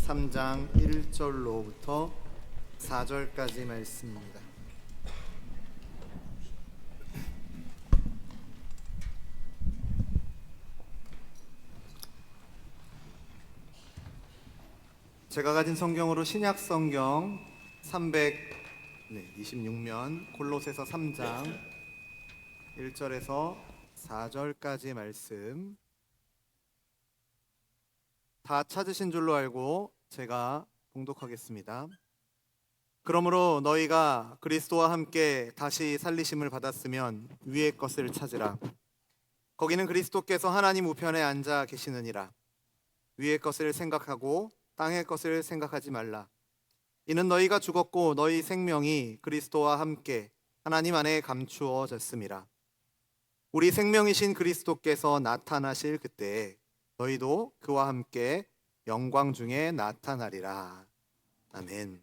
3장 1절로부터 4절까지 말씀입니다. 제가 가진 성경으로 신약 성경 326면 골로새서 3장 1절에서 4절까지 말씀 다 찾으신 줄로 알고 제가 봉독하겠습니다. 그러므로 너희가 그리스도와 함께 다시 살리심을 받았으면 위의 것을 찾으라. 거기는 그리스도께서 하나님 우편에 앉아 계시느니라. 위의 것을 생각하고 땅의 것을 생각하지 말라. 이는 너희가 죽었고 너희 생명이 그리스도와 함께 하나님 안에 감추어졌음이라. 우리 생명이신 그리스도께서 나타나실 그때에 너희도 그와 함께 영광 중에 나타나리라. 아멘.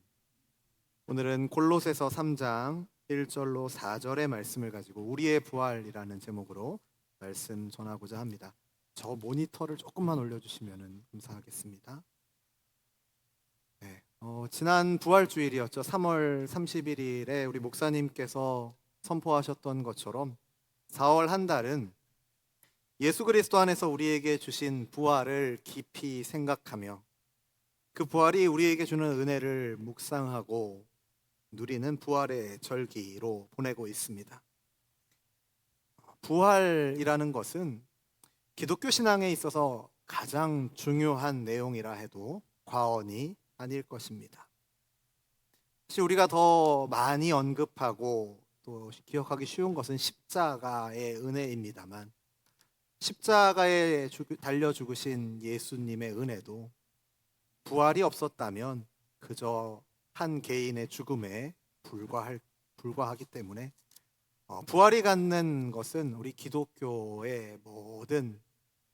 오늘은 골로새서 3장 1절로 4절의 말씀을 가지고 우리의 부활이라는 제목으로 말씀 전하고자 합니다. 저 모니터를 조금만 올려주시면 감사하겠습니다. 지난 부활주일이었죠. 3월 31일에 우리 목사님께서 선포하셨던 것처럼 4월 한 달은 예수 그리스도 안에서 우리에게 주신 부활을 깊이 생각하며 그 부활이 우리에게 주는 은혜를 묵상하고 누리는 부활의 절기로 보내고 있습니다. 부활이라는 것은 기독교 신앙에 있어서 가장 중요한 내용이라 해도 과언이 아닐 것입니다. 사실 우리가 더 많이 언급하고 또 기억하기 쉬운 것은 십자가의 은혜입니다만 십자가에 달려 죽으신 예수님의 은혜도 부활이 없었다면 그저 한 개인의 죽음에 불과하기 때문에 부활이 갖는 것은 우리 기독교의 모든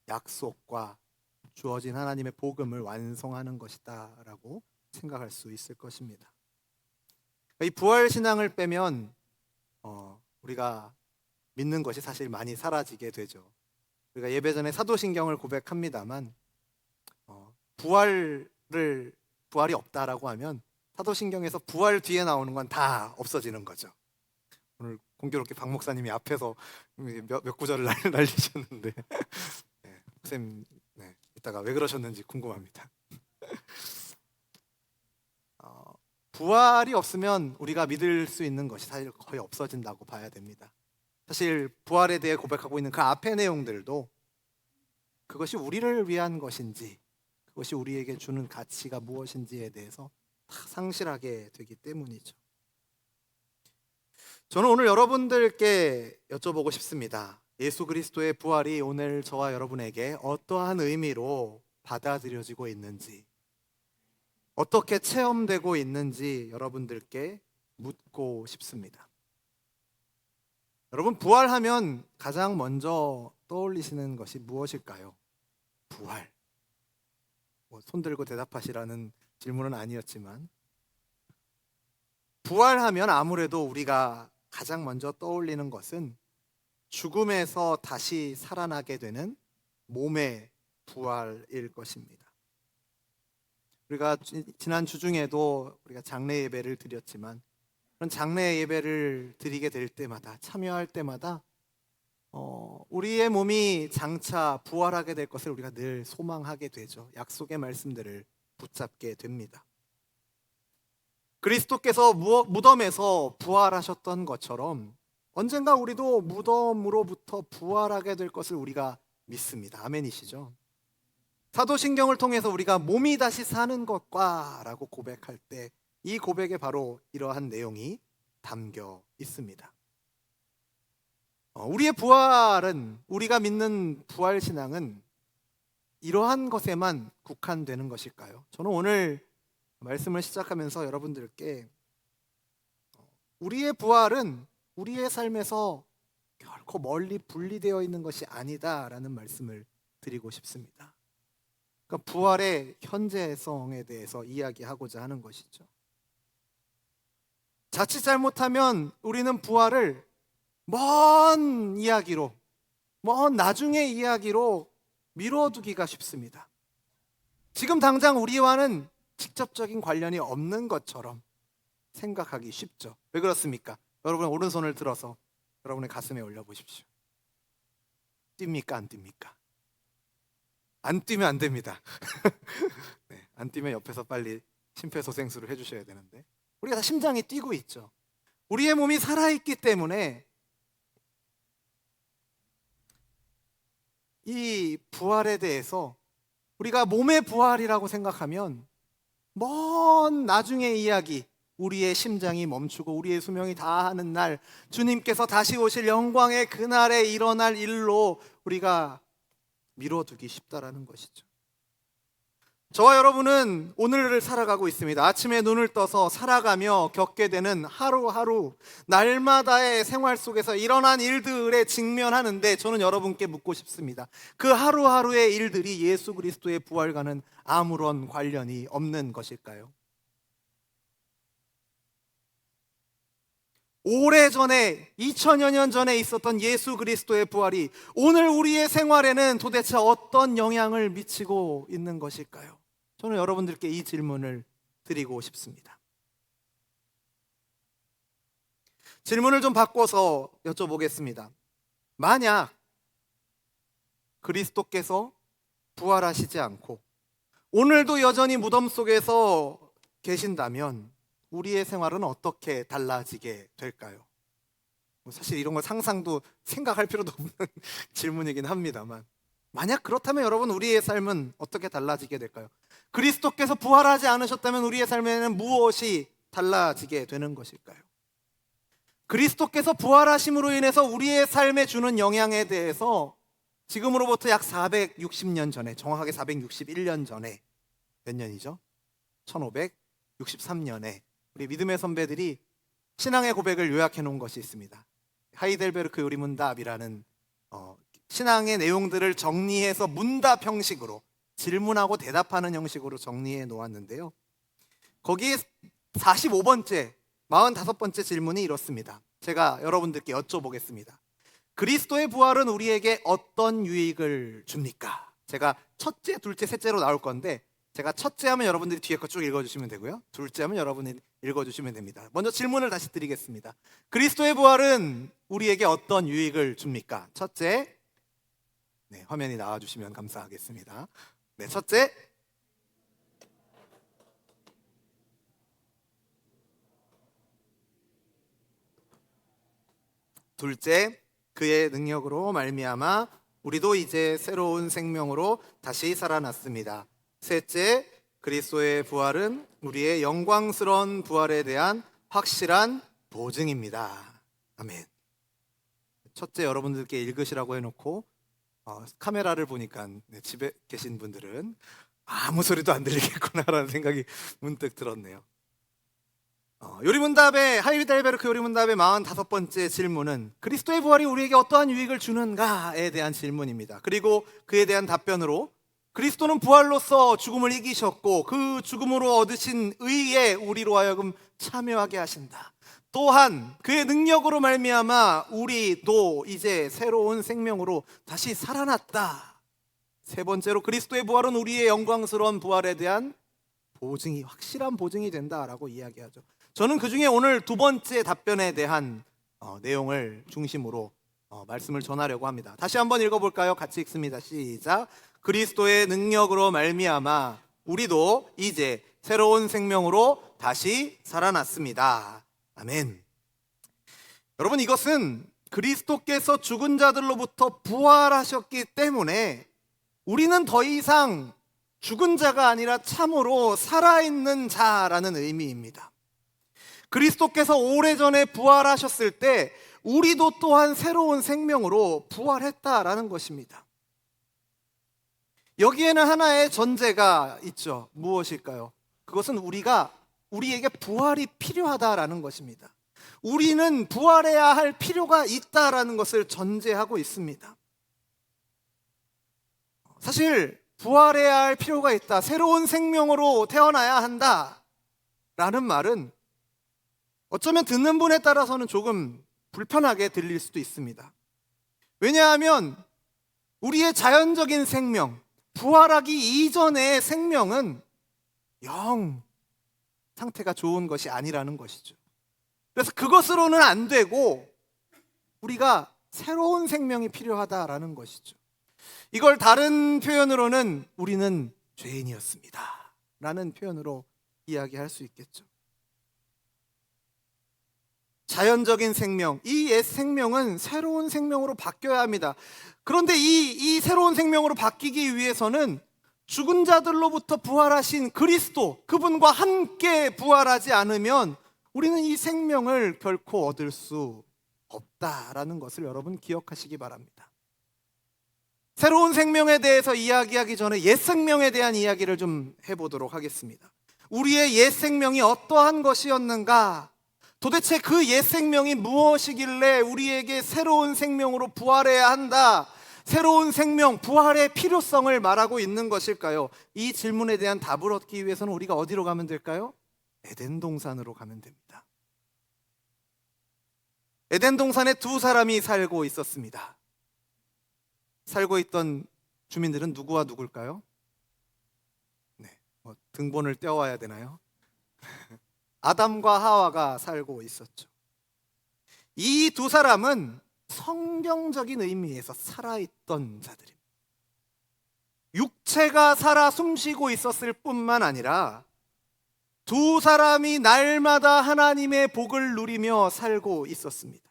약속과 주어진 하나님의 복음을 완성하는 것이다 라고 생각할 수 있을 것입니다. 이 부활 신앙을 빼면 우리가 믿는 것이 사실 많이 사라지게 되죠. 우리가 예배 전에 사도신경을 고백합니다만 부활이 없다라고 하면 사도신경에서 부활 뒤에 나오는 건 다 없어지는 거죠. 오늘 공교롭게 박 목사님이 앞에서 몇 구절을 날리셨는데 목사님 이따가 왜 그러셨는지 궁금합니다. 부활이 없으면 우리가 믿을 수 있는 것이 사실 거의 없어진다고 봐야 됩니다. 사실 부활에 대해 고백하고 있는 그 앞의 내용들도 그것이 우리를 위한 것인지 그것이 우리에게 주는 가치가 무엇인지에 대해서 다 상실하게 되기 때문이죠. 저는 오늘 여러분들께 여쭤보고 싶습니다. 예수 그리스도의 부활이 오늘 저와 여러분에게 어떠한 의미로 받아들여지고 있는지, 어떻게 체험되고 있는지 여러분들께 묻고 싶습니다. 여러분, 부활하면 가장 먼저 떠올리시는 것이 무엇일까요? 부활. 손 들고 대답하시라는 질문은 아니었지만 부활하면 아무래도 우리가 가장 먼저 떠올리는 것은 죽음에서 다시 살아나게 되는 몸의 부활일 것입니다. 우리가 지난 주중에도 우리가 장례 예배를 드렸지만 그런 장례 예배를 드리게 될 때마다 참여할 때마다 우리의 몸이 장차 부활하게 될 것을 우리가 늘 소망하게 되죠. 약속의 말씀들을 붙잡게 됩니다. 그리스도께서 무덤에서 부활하셨던 것처럼 언젠가 우리도 무덤으로부터 부활하게 될 것을 우리가 믿습니다. 아멘이시죠? 사도신경을 통해서 우리가 몸이 다시 사는 것과 라고 고백할 때 이 고백에 바로 이러한 내용이 담겨 있습니다. 우리의 부활은, 우리가 믿는 부활신앙은 이러한 것에만 국한되는 것일까요? 저는 오늘 말씀을 시작하면서 여러분들께 우리의 부활은 우리의 삶에서 결코 멀리 분리되어 있는 것이 아니다라는 말씀을 드리고 싶습니다. 그러니까 부활의 현재성에 대해서 이야기하고자 하는 것이죠. 자칫 잘못하면 우리는 부활을 먼 이야기로, 먼 나중의 이야기로 미뤄두기가 쉽습니다. 지금 당장 우리와는 직접적인 관련이 없는 것처럼 생각하기 쉽죠. 왜 그렇습니까? 여러분 오른손을 들어서 여러분의 가슴에 올려보십시오. 뜁니까? 안 뜁니까? 안 뛰면 안 됩니다. 네, 안 뛰면 옆에서 빨리 심폐소생술을 해주셔야 되는데 우리가 다 심장이 뛰고 있죠. 우리의 몸이 살아있기 때문에 이 부활에 대해서 우리가 몸의 부활이라고 생각하면 먼 나중의 이야기, 우리의 심장이 멈추고 우리의 수명이 다하는 날, 주님께서 다시 오실 영광의 그날에 일어날 일로 우리가 미뤄두기 쉽다라는 것이죠. 저와 여러분은 오늘을 살아가고 있습니다. 아침에 눈을 떠서 살아가며 겪게 되는 하루하루 날마다의 생활 속에서 일어난 일들에 직면하는데 저는 여러분께 묻고 싶습니다. 그 하루하루의 일들이 예수 그리스도의 부활과는 아무런 관련이 없는 것일까요? 오래전에 2000여 년 전에 있었던 예수 그리스도의 부활이 오늘 우리의 생활에는 도대체 어떤 영향을 미치고 있는 것일까요? 저는 여러분들께 이 질문을 드리고 싶습니다. 질문을 좀 바꿔서 여쭤보겠습니다. 만약 그리스도께서 부활하시지 않고 오늘도 여전히 무덤 속에서 계신다면 우리의 생활은 어떻게 달라지게 될까요? 사실 이런 걸 상상도 생각할 필요도 없는 질문이긴 합니다만 만약 그렇다면 여러분 우리의 삶은 어떻게 달라지게 될까요? 그리스도께서 부활하지 않으셨다면 우리의 삶에는 무엇이 달라지게 되는 것일까요? 그리스도께서 부활하심으로 인해서 우리의 삶에 주는 영향에 대해서 지금으로부터 약 460년 전에, 정확하게 461년 전에, 몇 년이죠? 1563년에 우리 믿음의 선배들이 신앙의 고백을 요약해 놓은 것이 있습니다. 하이델베르크 요리문답이라는 신앙의 내용들을 정리해서 문답 형식으로 질문하고 대답하는 형식으로 정리해 놓았는데요. 거기에 45번째, 45번째 질문이 이렇습니다. 제가 여러분들께 여쭤보겠습니다. 그리스도의 부활은 우리에게 어떤 유익을 줍니까? 제가 첫째, 둘째, 셋째로 나올 건데 제가 첫째 하면 여러분들이 뒤에 거 쭉 읽어주시면 되고요. 둘째 하면 여러분이 읽어주시면 됩니다. 먼저 질문을 다시 드리겠습니다. 그리스도의 부활은 우리에게 어떤 유익을 줍니까? 첫째, 네, 화면이 나와주시면 감사하겠습니다. 네, 첫째, 둘째, 그의 능력으로 말미암아 우리도 이제 새로운 생명으로 다시 살아났습니다. 셋째, 그리스도의 부활은 우리의 영광스러운 부활에 대한 확실한 보증입니다. 아멘. 첫째 여러분들께 읽으시라고 해놓고 카메라를 보니까 집에 계신 분들은 아무 소리도 안 들리겠구나라는 생각이 문득 들었네요. 요리문답의 하이델베르크 요리문답의 45번째 질문은 그리스도의 부활이 우리에게 어떠한 유익을 주는가에 대한 질문입니다. 그리고 그에 대한 답변으로 그리스도는 부활로서 죽음을 이기셨고 그 죽음으로 얻으신 의에 우리로 하여금 참여하게 하신다. 또한 그의 능력으로 말미암아 우리도 이제 새로운 생명으로 다시 살아났다. 세 번째로 그리스도의 부활은 우리의 영광스러운 부활에 대한 보증이, 확실한 보증이 된다라고 이야기하죠. 저는 그중에 오늘 두 번째 답변에 대한 내용을 중심으로 말씀을 전하려고 합니다. 다시 한번 읽어볼까요? 같이 읽습니다. 시작. 그리스도의 능력으로 말미암아 우리도 이제 새로운 생명으로 다시 살아났습니다. 아멘. 여러분, 이것은 그리스도께서 죽은 자들로부터 부활하셨기 때문에 우리는 더 이상 죽은 자가 아니라 참으로 살아있는 자라는 의미입니다. 그리스도께서 오래전에 부활하셨을 때 우리도 또한 새로운 생명으로 부활했다라는 것입니다. 여기에는 하나의 전제가 있죠. 무엇일까요? 그것은 우리에게 부활이 필요하다라는 것입니다. 우리는 부활해야 할 필요가 있다라는 것을 전제하고 있습니다. 사실 부활해야 할 필요가 있다, 새로운 생명으로 태어나야 한다라는 말은 어쩌면 듣는 분에 따라서는 조금 불편하게 들릴 수도 있습니다. 왜냐하면 우리의 자연적인 생명, 부활하기 이전의 생명은 영 상태가 좋은 것이 아니라는 것이죠. 그래서 그것으로는 안 되고 우리가 새로운 생명이 필요하다라는 것이죠. 이걸 다른 표현으로는 우리는 죄인이었습니다 라는 표현으로 이야기할 수 있겠죠. 자연적인 생명, 이 옛 생명은 새로운 생명으로 바뀌어야 합니다. 그런데 이 새로운 생명으로 바뀌기 위해서는 죽은 자들로부터 부활하신 그리스도, 그분과 함께 부활하지 않으면 우리는 이 생명을 결코 얻을 수 없다라는 것을 여러분 기억하시기 바랍니다. 새로운 생명에 대해서 이야기하기 전에 옛 생명에 대한 이야기를 좀 해보도록 하겠습니다. 우리의 옛 생명이 어떠한 것이었는가? 도대체 그 옛 생명이 무엇이길래 우리에게 새로운 생명으로 부활해야 한다? 새로운 생명, 부활의 필요성을 말하고 있는 것일까요? 이 질문에 대한 답을 얻기 위해서는 우리가 어디로 가면 될까요? 에덴 동산으로 가면 됩니다. 에덴 동산에 두 사람이 살고 있었습니다. 살고 있던 주민들은 누구와 누굴까요? 네, 등본을 떼어와야 되나요? 아담과 하와가 살고 있었죠. 이 두 사람은 성경적인 의미에서 살아있던 자들입니다. 육체가 살아 숨쉬고 있었을 뿐만 아니라 두 사람이 날마다 하나님의 복을 누리며 살고 있었습니다.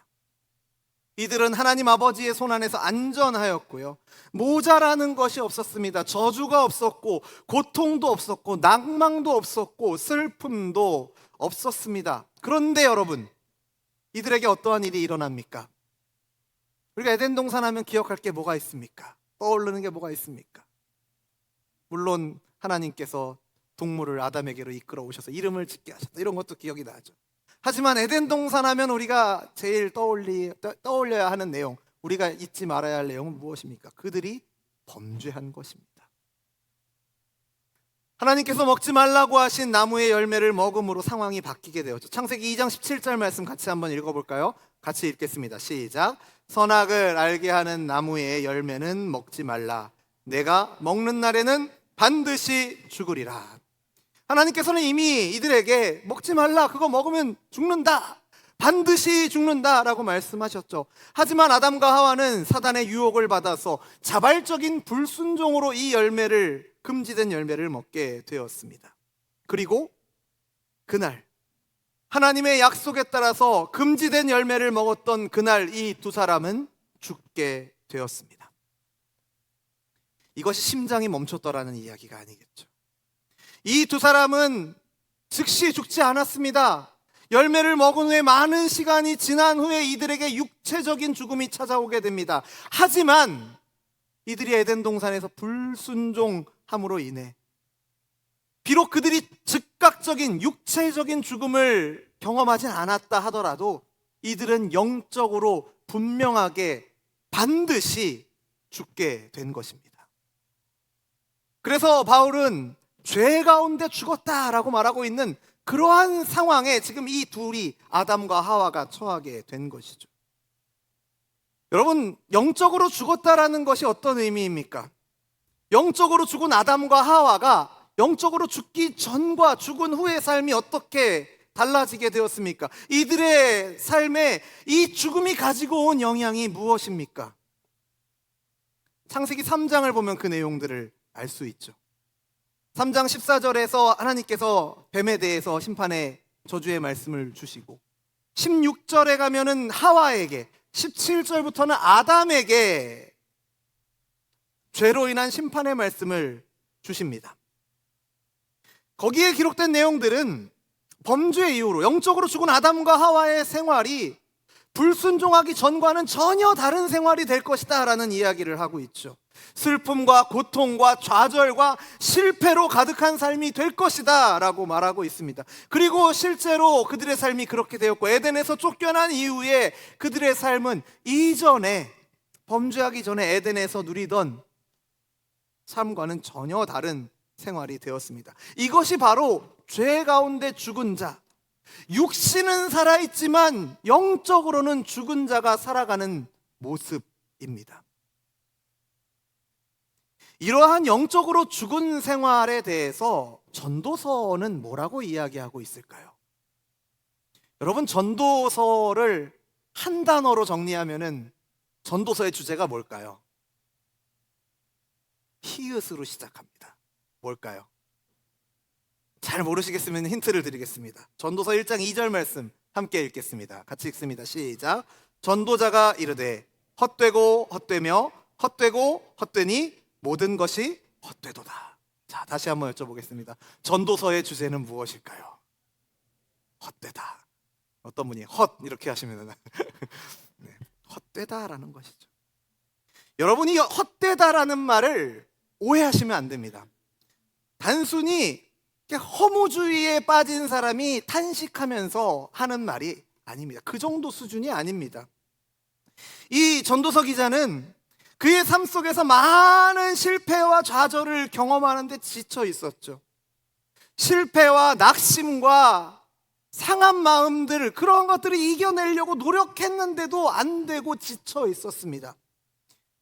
이들은 하나님 아버지의 손안에서 안전하였고요, 모자라는 것이 없었습니다. 저주가 없었고 고통도 없었고 낭망도 없었고 슬픔도 없었습니다. 그런데 여러분, 이들에게 어떠한 일이 일어납니까? 우리가 에덴 동산 하면 기억할 게 뭐가 있습니까? 떠오르는 게 뭐가 있습니까? 물론 하나님께서 동물을 아담에게로 이끌어 오셔서 이름을 짓게 하셨다, 이런 것도 기억이 나죠. 하지만 에덴 동산 하면 우리가 제일 떠올려야 하는 내용, 우리가 잊지 말아야 할 내용은 무엇입니까? 그들이 범죄한 것입니다. 하나님께서 먹지 말라고 하신 나무의 열매를 먹음으로 상황이 바뀌게 되었죠. 창세기 2장 17절 말씀 같이 한번 읽어볼까요? 같이 읽겠습니다. 시작. 선악을 알게 하는 나무의 열매는 먹지 말라. 내가 먹는 날에는 반드시 죽으리라. 하나님께서는 이미 이들에게 먹지 말라, 그거 먹으면 죽는다, 반드시 죽는다라고 말씀하셨죠. 하지만 아담과 하와는 사단의 유혹을 받아서 자발적인 불순종으로 이 열매를, 금지된 열매를 먹게 되었습니다. 그리고 그날 하나님의 약속에 따라서 금지된 열매를 먹었던 그날 이 두 사람은 죽게 되었습니다. 이것이 심장이 멈췄더라는 이야기가 아니겠죠. 이 두 사람은 즉시 죽지 않았습니다. 열매를 먹은 후에 많은 시간이 지난 후에 이들에게 육체적인 죽음이 찾아오게 됩니다. 하지만 이들이 에덴 동산에서 불순종함으로 인해 비록 그들이 즉각적인 육체적인 죽음을 경험하진 않았다 하더라도 이들은 영적으로 분명하게 반드시 죽게 된 것입니다. 그래서 바울은 죄 가운데 죽었다라고 말하고 있는 그러한 상황에 지금 이 둘이, 아담과 하와가 처하게 된 것이죠. 여러분, 영적으로 죽었다라는 것이 어떤 의미입니까? 영적으로 죽은 아담과 하와가 영적으로 죽기 전과 죽은 후의 삶이 어떻게 달라지게 되었습니까? 이들의 삶에 이 죽음이 가지고 온 영향이 무엇입니까? 창세기 3장을 보면 그 내용들을 알 수 있죠. 3장 14절에서 하나님께서 뱀에 대해서 심판의 저주의 말씀을 주시고, 16절에 가면은 하와에게, 17절부터는 아담에게 죄로 인한 심판의 말씀을 주십니다. 거기에 기록된 내용들은 범죄 이후로 영적으로 죽은 아담과 하와의 생활이 불순종하기 전과는 전혀 다른 생활이 될 것이다 라는 이야기를 하고 있죠. 슬픔과 고통과 좌절과 실패로 가득한 삶이 될 것이다 라고 말하고 있습니다. 그리고 실제로 그들의 삶이 그렇게 되었고, 에덴에서 쫓겨난 이후에 그들의 삶은 이전에, 범죄하기 전에 에덴에서 누리던 삶과는 전혀 다른 생활이 되었습니다. 이것이 바로 죄 가운데 죽은 자, 육신은 살아있지만 영적으로는 죽은 자가 살아가는 모습입니다. 이러한 영적으로 죽은 생활에 대해서 전도서는 뭐라고 이야기하고 있을까요? 여러분, 전도서를 한 단어로 정리하면은 전도서의 주제가 뭘까요? 히읗으로 시작합니다. 뭘까요? 잘 모르시겠으면 힌트를 드리겠습니다. 전도서 1장 2절 말씀 함께 읽겠습니다. 같이 읽습니다. 시작. 전도자가 이르되 헛되고 헛되며 헛되고 헛되니 모든 것이 헛되도다. 자, 다시 한번 여쭤보겠습니다. 전도서의 주제는 무엇일까요? 헛되다. 어떤 분이 헛 이렇게 하시면 네, 헛되다라는 것이죠. 여러분이 헛되다라는 말을 오해하시면 안 됩니다. 단순히 허무주의에 빠진 사람이 탄식하면서 하는 말이 아닙니다. 그 정도 수준이 아닙니다. 이 전도서 기자는 그의 삶 속에서 많은 실패와 좌절을 경험하는데 지쳐 있었죠. 실패와 낙심과 상한 마음들, 그런 것들을 이겨내려고 노력했는데도 안 되고 지쳐 있었습니다.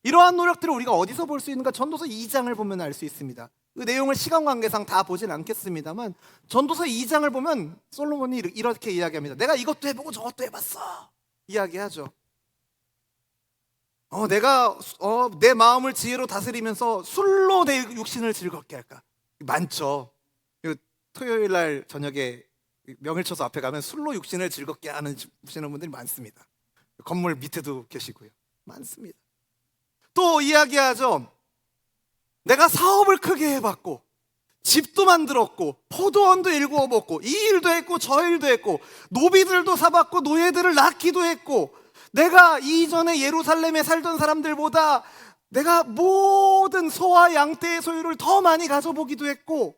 이러한 노력들을 우리가 어디서 볼 수 있는가? 전도서 2장을 보면 알 수 있습니다. 그 내용을 시간 관계상 다 보진 않겠습니다만 전도서 2장을 보면 솔로몬이 이렇게 이야기합니다. 내가 이것도 해보고 저것도 해봤어 이야기하죠. 내가 내 마음을 지혜로 다스리면서 술로 내 육신을 즐겁게 할까? 많죠. 토요일 날 저녁에 명일초소 앞에 가면 술로 육신을 즐겁게 하시는 분들이 많습니다. 건물 밑에도 계시고요. 많습니다. 또 이야기하죠. 내가 사업을 크게 해봤고 집도 만들었고 포도원도 일구어 먹고 이 일도 했고 저 일도 했고 노비들도 사봤고 노예들을 낳기도 했고 내가 이전에 예루살렘에 살던 사람들보다 내가 모든 소와 양떼의 소유를 더 많이 가져보기도 했고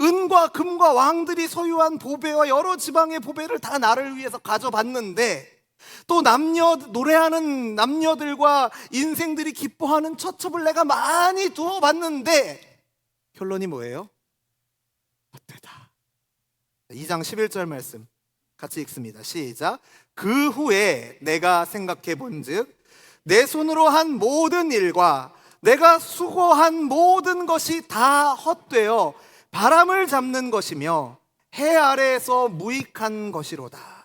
은과 금과 왕들이 소유한 보배와 여러 지방의 보배를 다 나를 위해서 가져봤는데 또 노래하는 남녀들과 인생들이 기뻐하는 처첩을 내가 많이 두어봤는데 결론이 뭐예요? 헛되다. 2장 11절 말씀 같이 읽습니다. 시작. 그 후에 내가 생각해 본즉 내 손으로 한 모든 일과 내가 수고한 모든 것이 다 헛되어 바람을 잡는 것이며 해 아래에서 무익한 것이로다.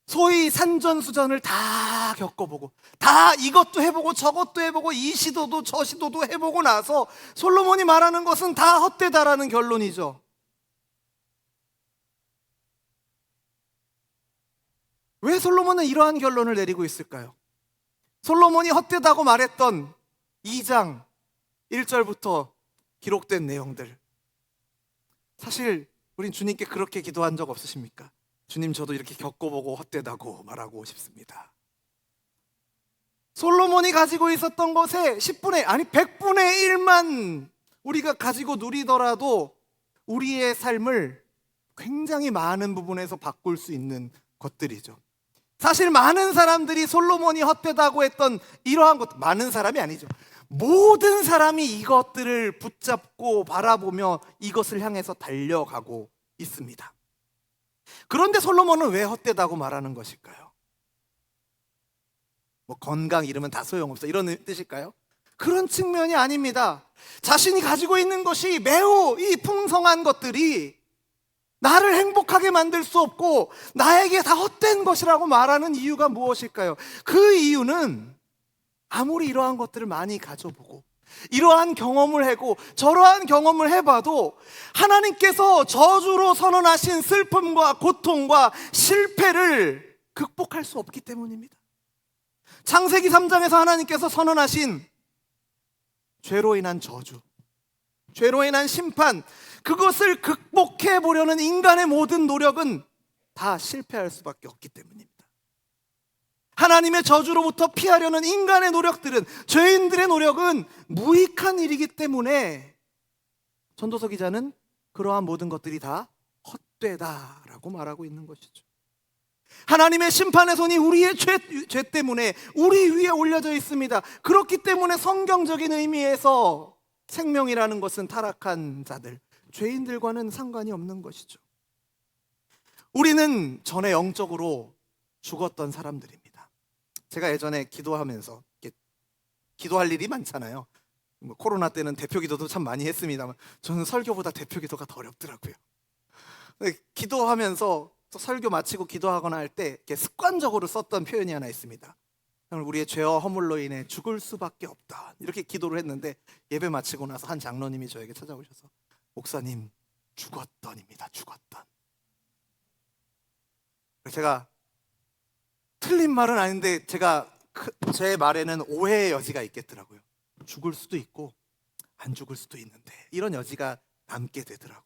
소위 산전수전을 다 겪어보고 다 이것도 해보고 저것도 해보고 이 시도도 저 시도도 해보고 나서 솔로몬이 말하는 것은 다 헛되다라는 결론이죠. 왜 솔로몬은 이러한 결론을 내리고 있을까요? 솔로몬이 헛되다고 말했던 2장 1절부터 기록된 내용들, 사실 우린 주님께 그렇게 기도한 적 없으십니까? 주님, 저도 이렇게 겪어보고 헛되다고 말하고 싶습니다. 솔로몬이 가지고 있었던 것에 100분의 1만 우리가 가지고 누리더라도 우리의 삶을 굉장히 많은 부분에서 바꿀 수 있는 것들이죠. 사실 많은 사람들이 솔로몬이 헛되다고 했던 이러한 것, 많은 사람이 아니죠. 모든 사람이 이것들을 붙잡고 바라보며 이것을 향해서 달려가고 있습니다. 그런데 솔로몬은 왜 헛되다고 말하는 것일까요? 건강 잃으면 다 소용없어 이런 뜻일까요? 그런 측면이 아닙니다. 자신이 가지고 있는 것이 매우 이 풍성한 것들이 나를 행복하게 만들 수 없고 나에게 다 헛된 것이라고 말하는 이유가 무엇일까요? 그 이유는 아무리 이러한 것들을 많이 가져보고 이러한 경험을 하고 저러한 경험을 해봐도 하나님께서 저주로 선언하신 슬픔과 고통과 실패를 극복할 수 없기 때문입니다. 창세기 3장에서 하나님께서 선언하신 죄로 인한 저주, 죄로 인한 심판, 그것을 극복해 보려는 인간의 모든 노력은 다 실패할 수밖에 없기 때문입니다. 하나님의 저주로부터 피하려는 인간의 노력들은, 죄인들의 노력은 무익한 일이기 때문에 전도서 기자는 그러한 모든 것들이 다 헛되다라고 말하고 있는 것이죠. 하나님의 심판의 손이 우리의 죄 때문에 우리 위에 올려져 있습니다. 그렇기 때문에 성경적인 의미에서 생명이라는 것은 타락한 자들, 죄인들과는 상관이 없는 것이죠. 우리는 전에 영적으로 죽었던 사람들입니다. 제가 예전에 기도하면서 기도할 일이 많잖아요. 뭐 코로나 때는 대표 기도도 참 많이 했습니다만 저는 설교보다 대표 기도가 더 어렵더라고요. 기도하면서 또 설교 마치고 기도하거나 할 때 이렇게 습관적으로 썼던 표현이 하나 있습니다. 우리의 죄와 허물로 인해 죽을 수밖에 없다, 이렇게 기도를 했는데 예배 마치고 나서 한 장로님이 저에게 찾아오셔서 목사님, 죽었던입니다. 죽었던. 제가 틀린 말은 아닌데 제 말에는 오해의 여지가 있겠더라고요. 죽을 수도 있고 안 죽을 수도 있는데 이런 여지가 남게 되더라고요.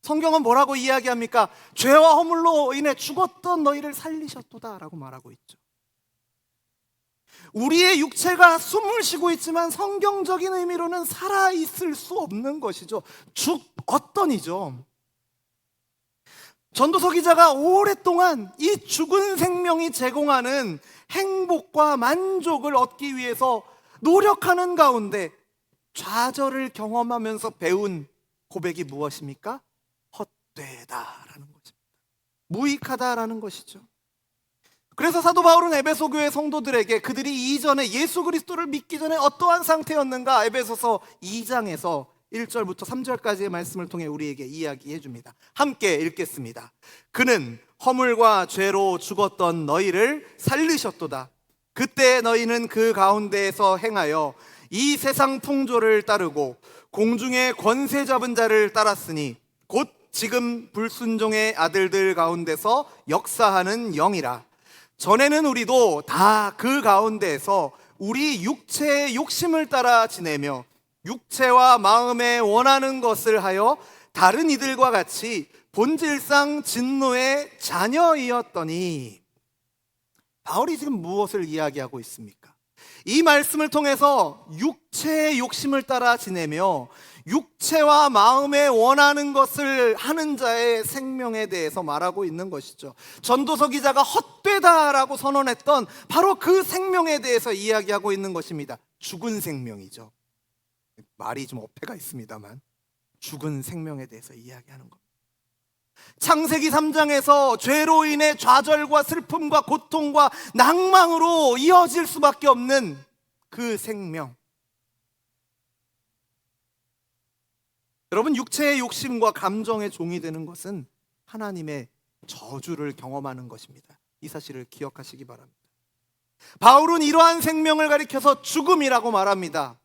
성경은 뭐라고 이야기합니까? 죄와 허물로 인해 죽었던 너희를 살리셨도다 라고 말하고 있죠. 우리의 육체가 숨을 쉬고 있지만 성경적인 의미로는 살아있을 수 없는 것이죠. 죽었던이죠. 전도서 기자가 오랫동안 이 죽은 생명이 제공하는 행복과 만족을 얻기 위해서 노력하는 가운데 좌절을 경험하면서 배운 고백이 무엇입니까? 헛되다라는 것입니다. 무익하다라는 것이죠. 그래서 사도 바울은 에베소 교회 성도들에게 그들이 이전에 예수 그리스도를 믿기 전에 어떠한 상태였는가 에베소서 2장에서 1절부터 3절까지의 말씀을 통해 우리에게 이야기해 줍니다. 함께 읽겠습니다. 그는 허물과 죄로 죽었던 너희를 살리셨도다. 그때 너희는 그 가운데에서 행하여 이 세상 풍조를 따르고 공중의 권세 잡은 자를 따랐으니 곧 지금 불순종의 아들들 가운데서 역사하는 영이라. 전에는 우리도 다 그 가운데에서 우리 육체의 욕심을 따라 지내며 육체와 마음에 원하는 것을 하여 다른 이들과 같이 본질상 진노의 자녀이었더니. 바울이 지금 무엇을 이야기하고 있습니까? 이 말씀을 통해서 육체의 욕심을 따라 지내며 육체와 마음에 원하는 것을 하는 자의 생명에 대해서 말하고 있는 것이죠. 전도서 기자가 헛되다라고 선언했던 바로 그 생명에 대해서 이야기하고 있는 것입니다. 죽은 생명이죠. 말이 좀 어폐가 있습니다만 죽은 생명에 대해서 이야기하는 겁니다. 창세기 3장에서 죄로 인해 좌절과 슬픔과 고통과 낭망으로 이어질 수밖에 없는 그 생명. 여러분, 육체의 욕심과 감정의 종이 되는 것은 하나님의 저주를 경험하는 것입니다. 이 사실을 기억하시기 바랍니다. 바울은 이러한 생명을 가리켜서 죽음이라고 말합니다.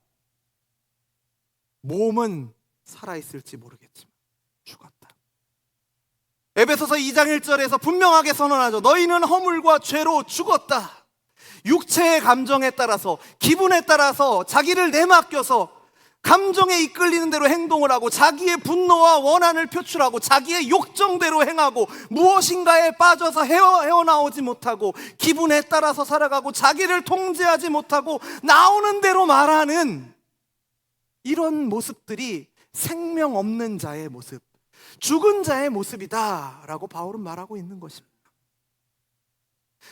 몸은 살아있을지 모르겠지만 죽었다. 에베소서 2장 1절에서 분명하게 선언하죠. 너희는 허물과 죄로 죽었다. 육체의 감정에 따라서, 기분에 따라서 자기를 내맡겨서 감정에 이끌리는 대로 행동을 하고 자기의 분노와 원한을 표출하고 자기의 욕정대로 행하고 무엇인가에 빠져서 헤어나오지 못하고 기분에 따라서 살아가고 자기를 통제하지 못하고 나오는 대로 말하는 이런 모습들이 생명 없는 자의 모습, 죽은 자의 모습이다 라고 바울은 말하고 있는 것입니다.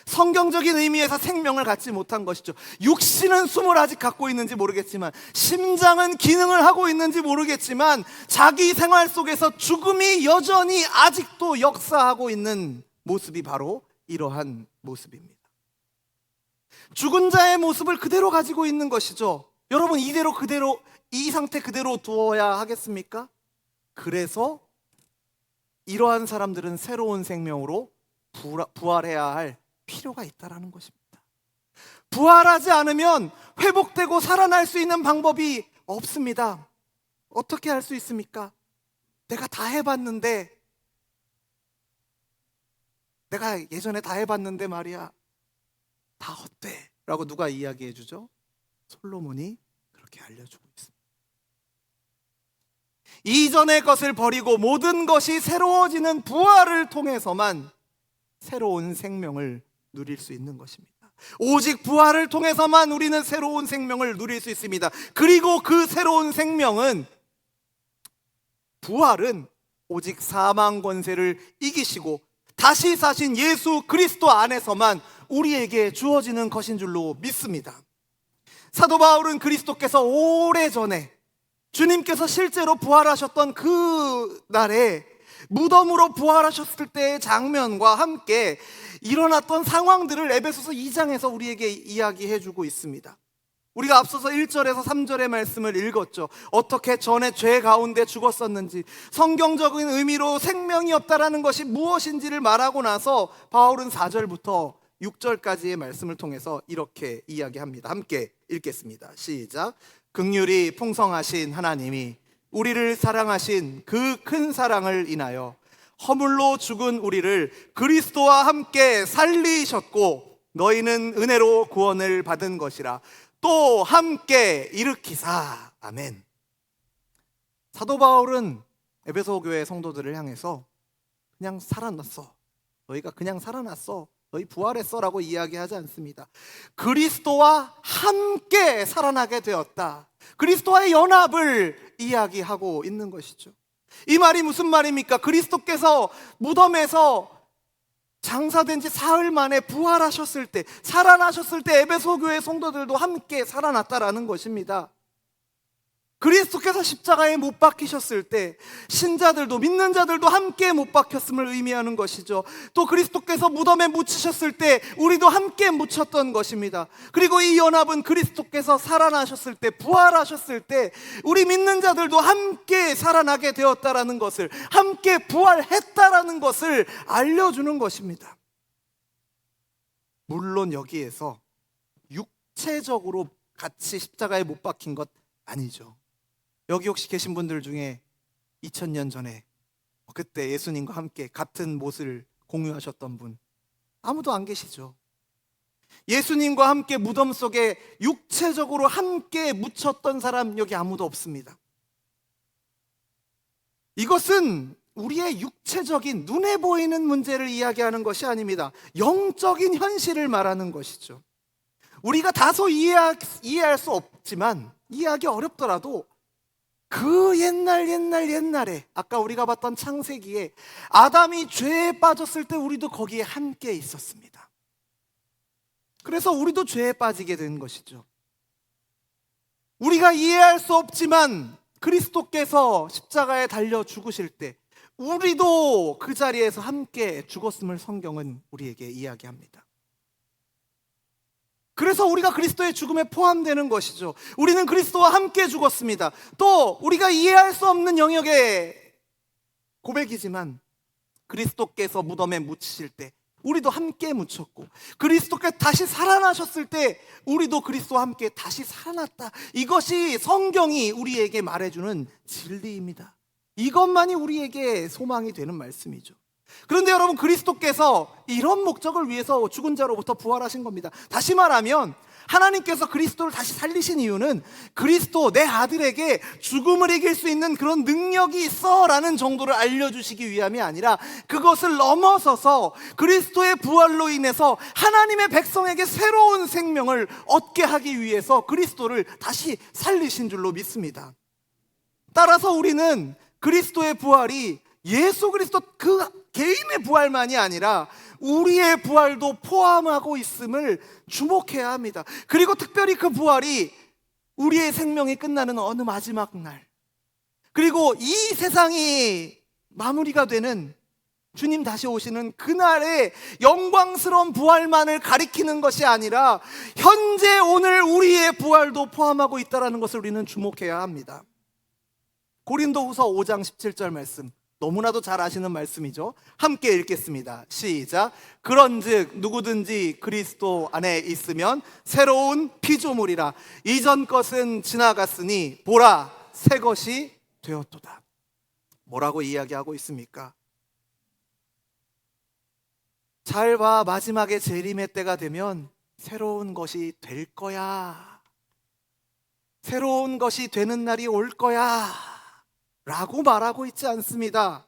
성경적인 의미에서 생명을 갖지 못한 것이죠. 육신은 숨을 아직 갖고 있는지 모르겠지만, 심장은 기능을 하고 있는지 모르겠지만, 자기 생활 속에서 죽음이 여전히 아직도 역사하고 있는 모습이 바로 이러한 모습입니다. 죽은 자의 모습을 그대로 가지고 있는 것이죠. 여러분, 이 상태 그대로 두어야 하겠습니까? 그래서 이러한 사람들은 새로운 생명으로 부활해야 할 필요가 있다라는 것입니다. 부활하지 않으면 회복되고 살아날 수 있는 방법이 없습니다. 어떻게 할 수 있습니까? 내가 예전에 다 해봤는데 말이야, 다 헛돼 라고 누가 이야기해 주죠? 솔로몬이 그렇게 알려주고 있습니다. 이전의 것을 버리고 모든 것이 새로워지는 부활을 통해서만 새로운 생명을 누릴 수 있는 것입니다. 오직 부활을 통해서만 우리는 새로운 생명을 누릴 수 있습니다. 그리고 그 새로운 생명은, 부활은 오직 사망 권세를 이기시고 다시 사신 예수 그리스도 안에서만 우리에게 주어지는 것인 줄로 믿습니다. 사도 바울은 그리스도께서 오래전에 주님께서 실제로 부활하셨던 그 날에 무덤으로 부활하셨을 때의 장면과 함께 일어났던 상황들을 에베소서 2장에서 우리에게 이야기해 주고 있습니다. 우리가 앞서서 1절에서 3절의 말씀을 읽었죠. 어떻게 전에 죄 가운데 죽었었는지, 성경적인 의미로 생명이 없다라는 것이 무엇인지를 말하고 나서 바울은 4절부터 6절까지의 말씀을 통해서 이렇게 이야기합니다. 함께 읽겠습니다. 시작. 긍휼이 풍성하신 하나님이 우리를 사랑하신 그 큰 사랑을 인하여 허물로 죽은 우리를 그리스도와 함께 살리셨고, 너희는 은혜로 구원을 받은 것이라 또 함께 일으키사. 아멘. 사도 바울은 에베소 교회 성도들을 향해서 그냥 살아났어, 너희가 그냥 살아났어, 너희 부활했어 라고 이야기하지 않습니다. 그리스도와 함께 살아나게 되었다, 그리스도와의 연합을 이야기하고 있는 것이죠. 이 말이 무슨 말입니까? 그리스도께서 무덤에서 장사된 지 사흘 만에 부활하셨을 때, 살아나셨을 때 에베소 교회 성도들도 함께 살아났다라는 것입니다. 그리스도께서 십자가에 못 박히셨을 때 신자들도, 믿는 자들도 함께 못 박혔음을 의미하는 것이죠. 또 그리스도께서 무덤에 묻히셨을 때 우리도 함께 묻혔던 것입니다. 그리고 이 연합은 그리스도께서 살아나셨을 때, 부활하셨을 때 우리 믿는 자들도 함께 살아나게 되었다라는 것을, 함께 부활했다라는 것을 알려주는 것입니다. 물론 여기에서 육체적으로 같이 십자가에 못 박힌 것 아니죠. 여기 혹시 계신 분들 중에 2000년 전에 그때 예수님과 함께 같은 못을 공유하셨던 분 아무도 안 계시죠. 예수님과 함께 무덤 속에 육체적으로 함께 묻혔던 사람 여기 아무도 없습니다. 이것은 우리의 육체적인 눈에 보이는 문제를 이야기하는 것이 아닙니다. 영적인 현실을 말하는 것이죠. 우리가 다소 이해할 수 없지만, 이해하기 어렵더라도 그 옛날에 아까 우리가 봤던 창세기에 아담이 죄에 빠졌을 때 우리도 거기에 함께 있었습니다. 그래서 우리도 죄에 빠지게 된 것이죠. 우리가 이해할 수 없지만 그리스도께서 십자가에 달려 죽으실 때 우리도 그 자리에서 함께 죽었음을 성경은 우리에게 이야기합니다. 그래서 우리가 그리스도의 죽음에 포함되는 것이죠. 우리는 그리스도와 함께 죽었습니다. 또 우리가 이해할 수 없는 영역의 고백이지만 그리스도께서 무덤에 묻히실 때 우리도 함께 묻혔고, 그리스도께서 다시 살아나셨을 때 우리도 그리스도와 함께 다시 살아났다. 이것이 성경이 우리에게 말해주는 진리입니다. 이것만이 우리에게 소망이 되는 말씀이죠. 그런데 여러분, 그리스도께서 이런 목적을 위해서 죽은 자로부터 부활하신 겁니다. 다시 말하면 하나님께서 그리스도를 다시 살리신 이유는 그리스도, 내 아들에게 죽음을 이길 수 있는 그런 능력이 있어 라는 정도를 알려주시기 위함이 아니라, 그것을 넘어서서 그리스도의 부활로 인해서 하나님의 백성에게 새로운 생명을 얻게 하기 위해서 그리스도를 다시 살리신 줄로 믿습니다. 따라서 우리는 그리스도의 부활이 예수 그리스도 그 개인의 부활만이 아니라 우리의 부활도 포함하고 있음을 주목해야 합니다. 그리고 특별히 그 부활이 우리의 생명이 끝나는 어느 마지막 날, 그리고 이 세상이 마무리가 되는 주님 다시 오시는 그날의 영광스러운 부활만을 가리키는 것이 아니라 현재 오늘 우리의 부활도 포함하고 있다는 것을 우리는 주목해야 합니다. 고린도후서 5장 17절 말씀, 너무나도 잘 아시는 말씀이죠. 함께 읽겠습니다. 시작. 그런즉 누구든지 그리스도 안에 있으면 새로운 피조물이라, 이전 것은 지나갔으니 보라 새 것이 되었도다. 뭐라고 이야기하고 있습니까? 잘 봐, 마지막에 재림의 때가 되면 새로운 것이 될 거야, 새로운 것이 되는 날이 올 거야 라고 말하고 있지 않습니다.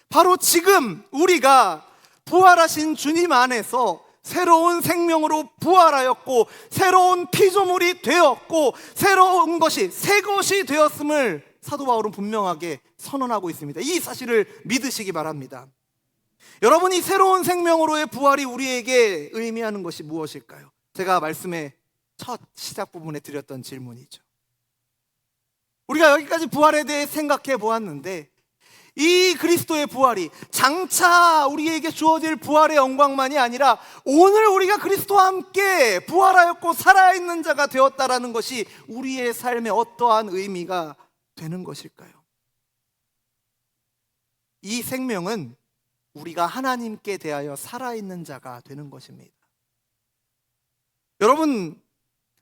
바로 지금 우리가 부활하신 주님 안에서 새로운 생명으로 부활하였고, 새로운 피조물이 되었고, 새로운 것이, 새 것이 되었음을 사도 바울은 분명하게 선언하고 있습니다. 이 사실을 믿으시기 바랍니다. 여러분, 이 새로운 생명으로의 부활이 우리에게 의미하는 것이 무엇일까요? 제가 말씀의 첫 시작 부분에 드렸던 질문이죠. 우리가 여기까지 부활에 대해 생각해 보았는데, 이 그리스도의 부활이 장차 우리에게 주어질 부활의 영광만이 아니라 오늘 우리가 그리스도와 함께 부활하였고 살아있는 자가 되었다라는 것이 우리의 삶에 어떠한 의미가 되는 것일까요? 이 생명은 우리가 하나님께 대하여 살아있는 자가 되는 것입니다. 여러분,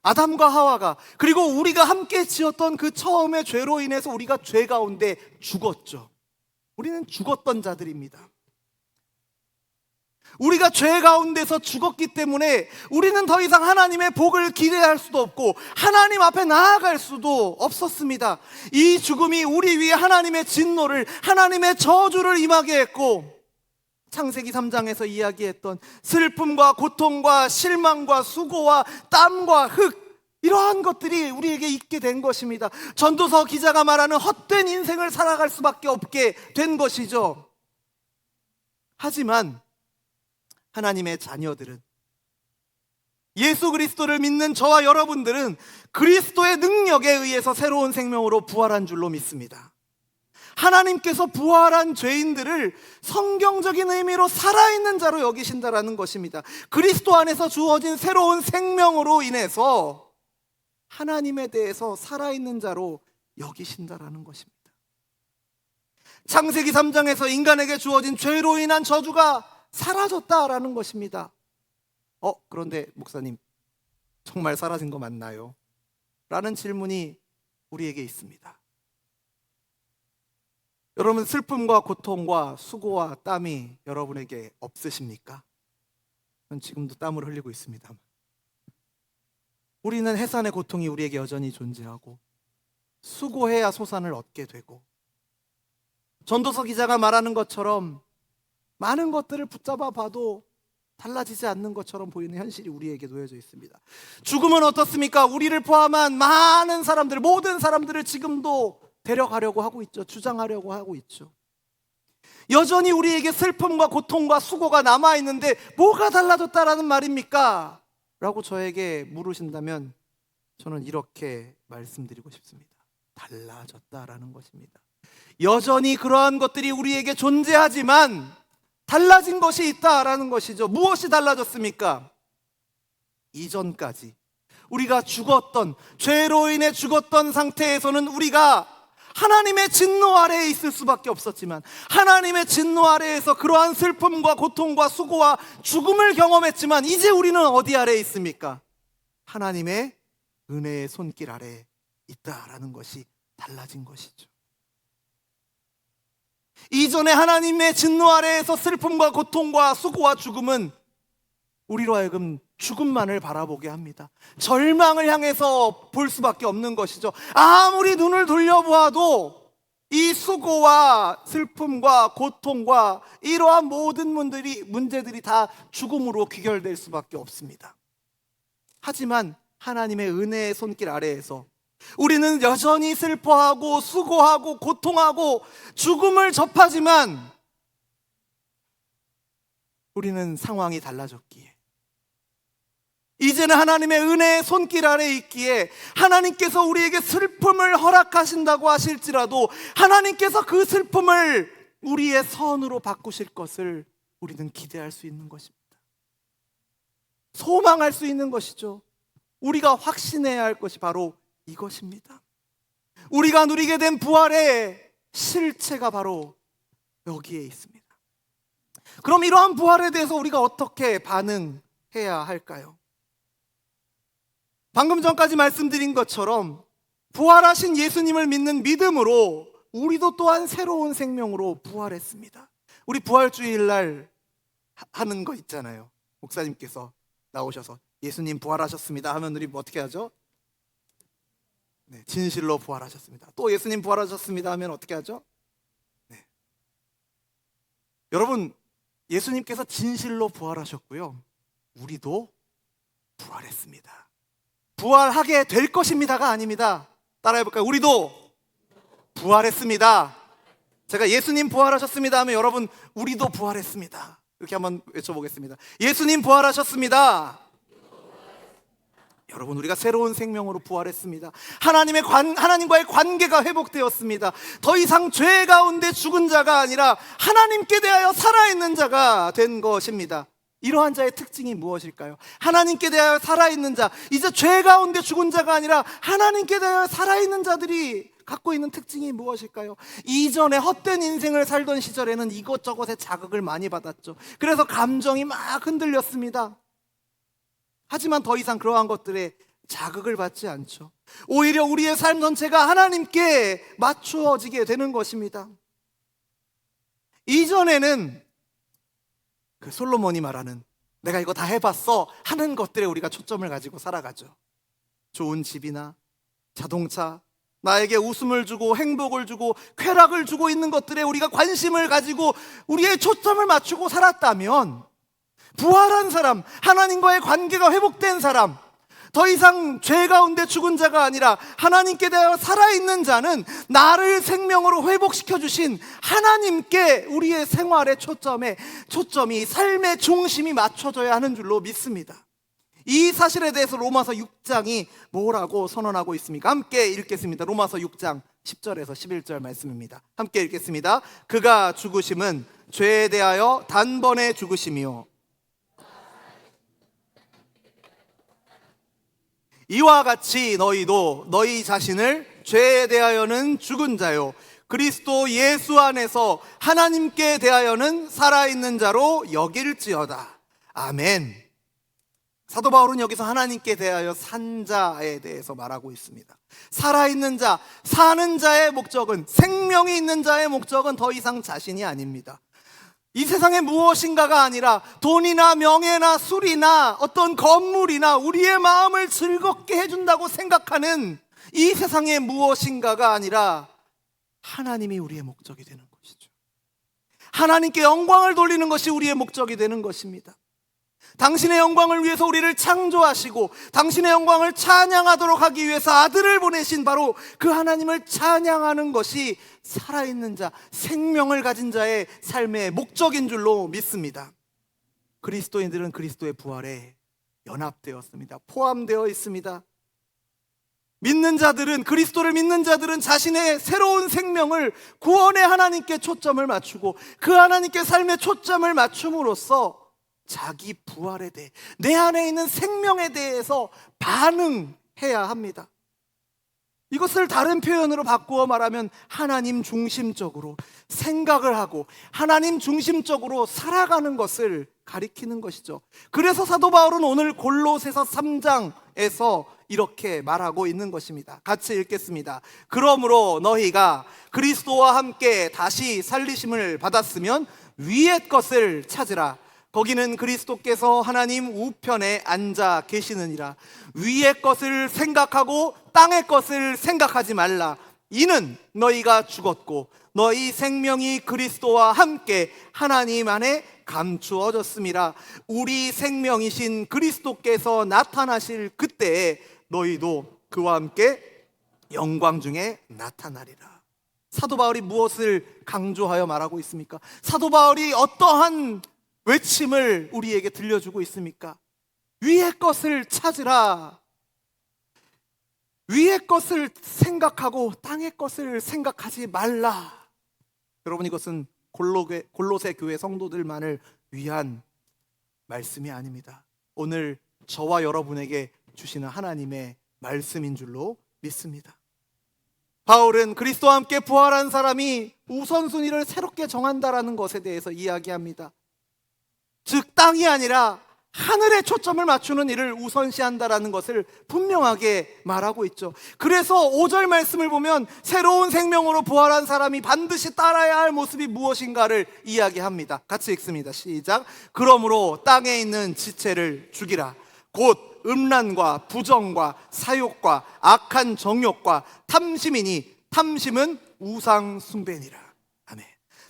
아담과 하와가 그리고 우리가 함께 지었던 그 처음의 죄로 인해서 우리가 죄 가운데 죽었죠. 우리는 죽었던 자들입니다. 우리가 죄 가운데서 죽었기 때문에 우리는 더 이상 하나님의 복을 기대할 수도 없고 하나님 앞에 나아갈 수도 없었습니다. 이 죽음이 우리 위에 하나님의 진노를, 하나님의 저주를 임하게 했고, 창세기 3장에서 이야기했던 슬픔과 고통과 실망과 수고와 땀과 흙, 이러한 것들이 우리에게 있게 된 것입니다. 전도서 기자가 말하는 헛된 인생을 살아갈 수밖에 없게 된 것이죠. 하지만 하나님의 자녀들은, 예수 그리스도를 믿는 저와 여러분들은 그리스도의 능력에 의해서 새로운 생명으로 부활한 줄로 믿습니다. 하나님께서 부활한 죄인들을 성경적인 의미로 살아있는 자로 여기신다라는 것입니다. 그리스도 안에서 주어진 새로운 생명으로 인해서 하나님에 대해서 살아있는 자로 여기신다라는 것입니다. 창세기 3장에서 인간에게 주어진 죄로 인한 저주가 사라졌다라는 것입니다. 그런데 목사님, 정말 사라진 거 맞나요? 라는 질문이 우리에게 있습니다. 여러분, 슬픔과 고통과 수고와 땀이 여러분에게 없으십니까? 전 지금도 땀을 흘리고 있습니다. 우리는 해산의 고통이 우리에게 여전히 존재하고 수고해야 소산을 얻게 되고, 전도서 기자가 말하는 것처럼 많은 것들을 붙잡아 봐도 달라지지 않는 것처럼 보이는 현실이 우리에게 놓여져 있습니다. 죽음은 어떻습니까? 우리를 포함한 많은 사람들, 모든 사람들을 지금도 데려가려고 하고 있죠. 주장하려고 하고 있죠. 여전히 우리에게 슬픔과 고통과 수고가 남아있는데 뭐가 달라졌다라는 말입니까? 라고 저에게 물으신다면 저는 이렇게 말씀드리고 싶습니다. 달라졌다라는 것입니다. 여전히 그러한 것들이 우리에게 존재하지만 달라진 것이 있다라는 것이죠. 무엇이 달라졌습니까? 이전까지 우리가 죽었던, 죄로 인해 죽었던 상태에서는 우리가 하나님의 진노 아래에 있을 수밖에 없었지만, 하나님의 진노 아래에서 그러한 슬픔과 고통과 수고와 죽음을 경험했지만 이제 우리는 어디 아래에 있습니까? 하나님의 은혜의 손길 아래에 있다라는 것이 달라진 것이죠. 이전에 하나님의 진노 아래에서 슬픔과 고통과 수고와 죽음은 우리로 하여금 죽음만을 바라보게 합니다. 절망을 향해서 볼 수밖에 없는 것이죠. 아무리 눈을 돌려보아도 이 수고와 슬픔과 고통과 이러한 모든 문제들이 다 죽음으로 귀결될 수밖에 없습니다. 하지만 하나님의 은혜의 손길 아래에서 우리는 여전히 슬퍼하고 수고하고 고통하고 죽음을 접하지만 우리는 상황이 달라졌기에, 이제는 하나님의 은혜의 손길 아래에 있기에 하나님께서 우리에게 슬픔을 허락하신다고 하실지라도 하나님께서 그 슬픔을 우리의 선으로 바꾸실 것을 우리는 기대할 수 있는 것입니다. 소망할 수 있는 것이죠. 우리가 확신해야 할 것이 바로 이것입니다. 우리가 누리게 된 부활의 실체가 바로 여기에 있습니다. 그럼 이러한 부활에 대해서 우리가 어떻게 반응해야 할까요? 방금 전까지 말씀드린 것처럼 부활하신 예수님을 믿는 믿음으로 우리도 또한 새로운 생명으로 부활했습니다. 우리 부활주일날 하는 거 있잖아요. 목사님께서 나오셔서 예수님 부활하셨습니다 하면 우리 뭐 어떻게 하죠? 네, 진실로 부활하셨습니다. 또 예수님 부활하셨습니다 하면 어떻게 하죠? 네. 여러분, 예수님께서 진실로 부활하셨고요, 우리도 부활했습니다. 부활하게 될 것입니다가 아닙니다. 따라해볼까요? 우리도 부활했습니다. 제가 예수님 부활하셨습니다 하면 여러분, 우리도 부활했습니다. 이렇게 한번 외쳐보겠습니다. 예수님 부활하셨습니다. 여러분, 우리가 새로운 생명으로 부활했습니다. 하나님과의 관계가 회복되었습니다. 더 이상 죄 가운데 죽은 자가 아니라 하나님께 대하여 살아있는 자가 된 것입니다. 이러한 자의 특징이 무엇일까요? 하나님께 대하여 살아있는 자, 이제 죄 가운데 죽은 자가 아니라 하나님께 대하여 살아있는 자들이 갖고 있는 특징이 무엇일까요? 이전에 헛된 인생을 살던 시절에는 이것저것에 자극을 많이 받았죠. 그래서 감정이 막 흔들렸습니다. 하지만 더 이상 그러한 것들에 자극을 받지 않죠. 오히려 우리의 삶 전체가 하나님께 맞추어지게 되는 것입니다. 이전에는 그 솔로몬이 말하는 내가 이거 다 해봤어 하는 것들에 우리가 초점을 가지고 살아가죠. 좋은 집이나 자동차, 나에게 웃음을 주고 행복을 주고 쾌락을 주고 있는 것들에 우리가 관심을 가지고 우리의 초점을 맞추고 살았다면, 부활한 사람, 하나님과의 관계가 회복된 사람, 더 이상 죄 가운데 죽은 자가 아니라 하나님께 대하여 살아있는 자는 나를 생명으로 회복시켜 주신 하나님께 우리의 생활의 초점이 삶의 중심이 맞춰져야 하는 줄로 믿습니다. 이 사실에 대해서 로마서 6장이 뭐라고 선언하고 있습니까? 함께 읽겠습니다. 로마서 6장 10절에서 11절 말씀입니다. 함께 읽겠습니다. 그가 죽으심은 죄에 대하여 단번에 죽으심이요, 이와 같이 너희도 너희 자신을 죄에 대하여는 죽은 자요 그리스도 예수 안에서 하나님께 대하여는 살아있는 자로 여길지어다. 아멘. 사도 바울은 여기서 하나님께 대하여 산 자에 대해서 말하고 있습니다. 살아있는 자, 사는 자의 목적은, 생명이 있는 자의 목적은 더 이상 자신이 아닙니다. 이 세상에 무엇인가가 아니라 돈이나 명예나 술이나 어떤 건물이나 우리의 마음을 즐겁게 해준다고 생각하는 이 세상의 무엇인가가 아니라 하나님이 우리의 목적이 되는 것이죠. 하나님께 영광을 돌리는 것이 우리의 목적이 되는 것입니다. 당신의 영광을 위해서 우리를 창조하시고 당신의 영광을 찬양하도록 하기 위해서 아들을 보내신 바로 그 하나님을 찬양하는 것이 살아있는 자, 생명을 가진 자의 삶의 목적인 줄로 믿습니다. 그리스도인들은 그리스도의 부활에 연합되었습니다. 포함되어 있습니다. 믿는 자들은, 그리스도를 믿는 자들은 자신의 새로운 생명을 구원의 하나님께 초점을 맞추고 그 하나님께 삶의 초점을 맞춤으로써 자기 부활에 대해, 내 안에 있는 생명에 대해서 반응해야 합니다. 이것을 다른 표현으로 바꾸어 말하면 하나님 중심적으로 생각을 하고 하나님 중심적으로 살아가는 것을 가리키는 것이죠. 그래서 사도 바울은 오늘 골로새서 3장에서 이렇게 말하고 있는 것입니다. 같이 읽겠습니다. 그러므로 너희가 그리스도와 함께 다시 살리심을 받았으면 위의 것을 찾으라. 거기는 그리스도께서 하나님 우편에 앉아 계시느니라. 위의 것을 생각하고 땅의 것을 생각하지 말라. 이는 너희가 죽었고 너희 생명이 그리스도와 함께 하나님 안에 감추어졌음이라. 우리 생명이신 그리스도께서 나타나실 그때에 너희도 그와 함께 영광 중에 나타나리라. 사도 바울이 무엇을 강조하여 말하고 있습니까? 사도 바울이 어떠한 외침을 우리에게 들려주고 있습니까? 위의 것을 찾으라. 위의 것을 생각하고 땅의 것을 생각하지 말라. 여러분, 이것은 골로새 교회 성도들만을 위한 말씀이 아닙니다. 오늘 저와 여러분에게 주시는 하나님의 말씀인 줄로 믿습니다. 바울은 그리스도와 함께 부활한 사람이 우선순위를 새롭게 정한다라는 것에 대해서 이야기합니다. 즉 땅이 아니라 하늘에 초점을 맞추는 일을 우선시한다라는 것을 분명하게 말하고 있죠. 그래서 5절 말씀을 보면 새로운 생명으로 부활한 사람이 반드시 따라야 할 모습이 무엇인가를 이야기합니다. 같이 읽습니다. 시작. 그러므로 땅에 있는 지체를 죽이라. 곧 음란과 부정과 사욕과 악한 정욕과 탐심이니 탐심은 우상 숭배니라. 아멘.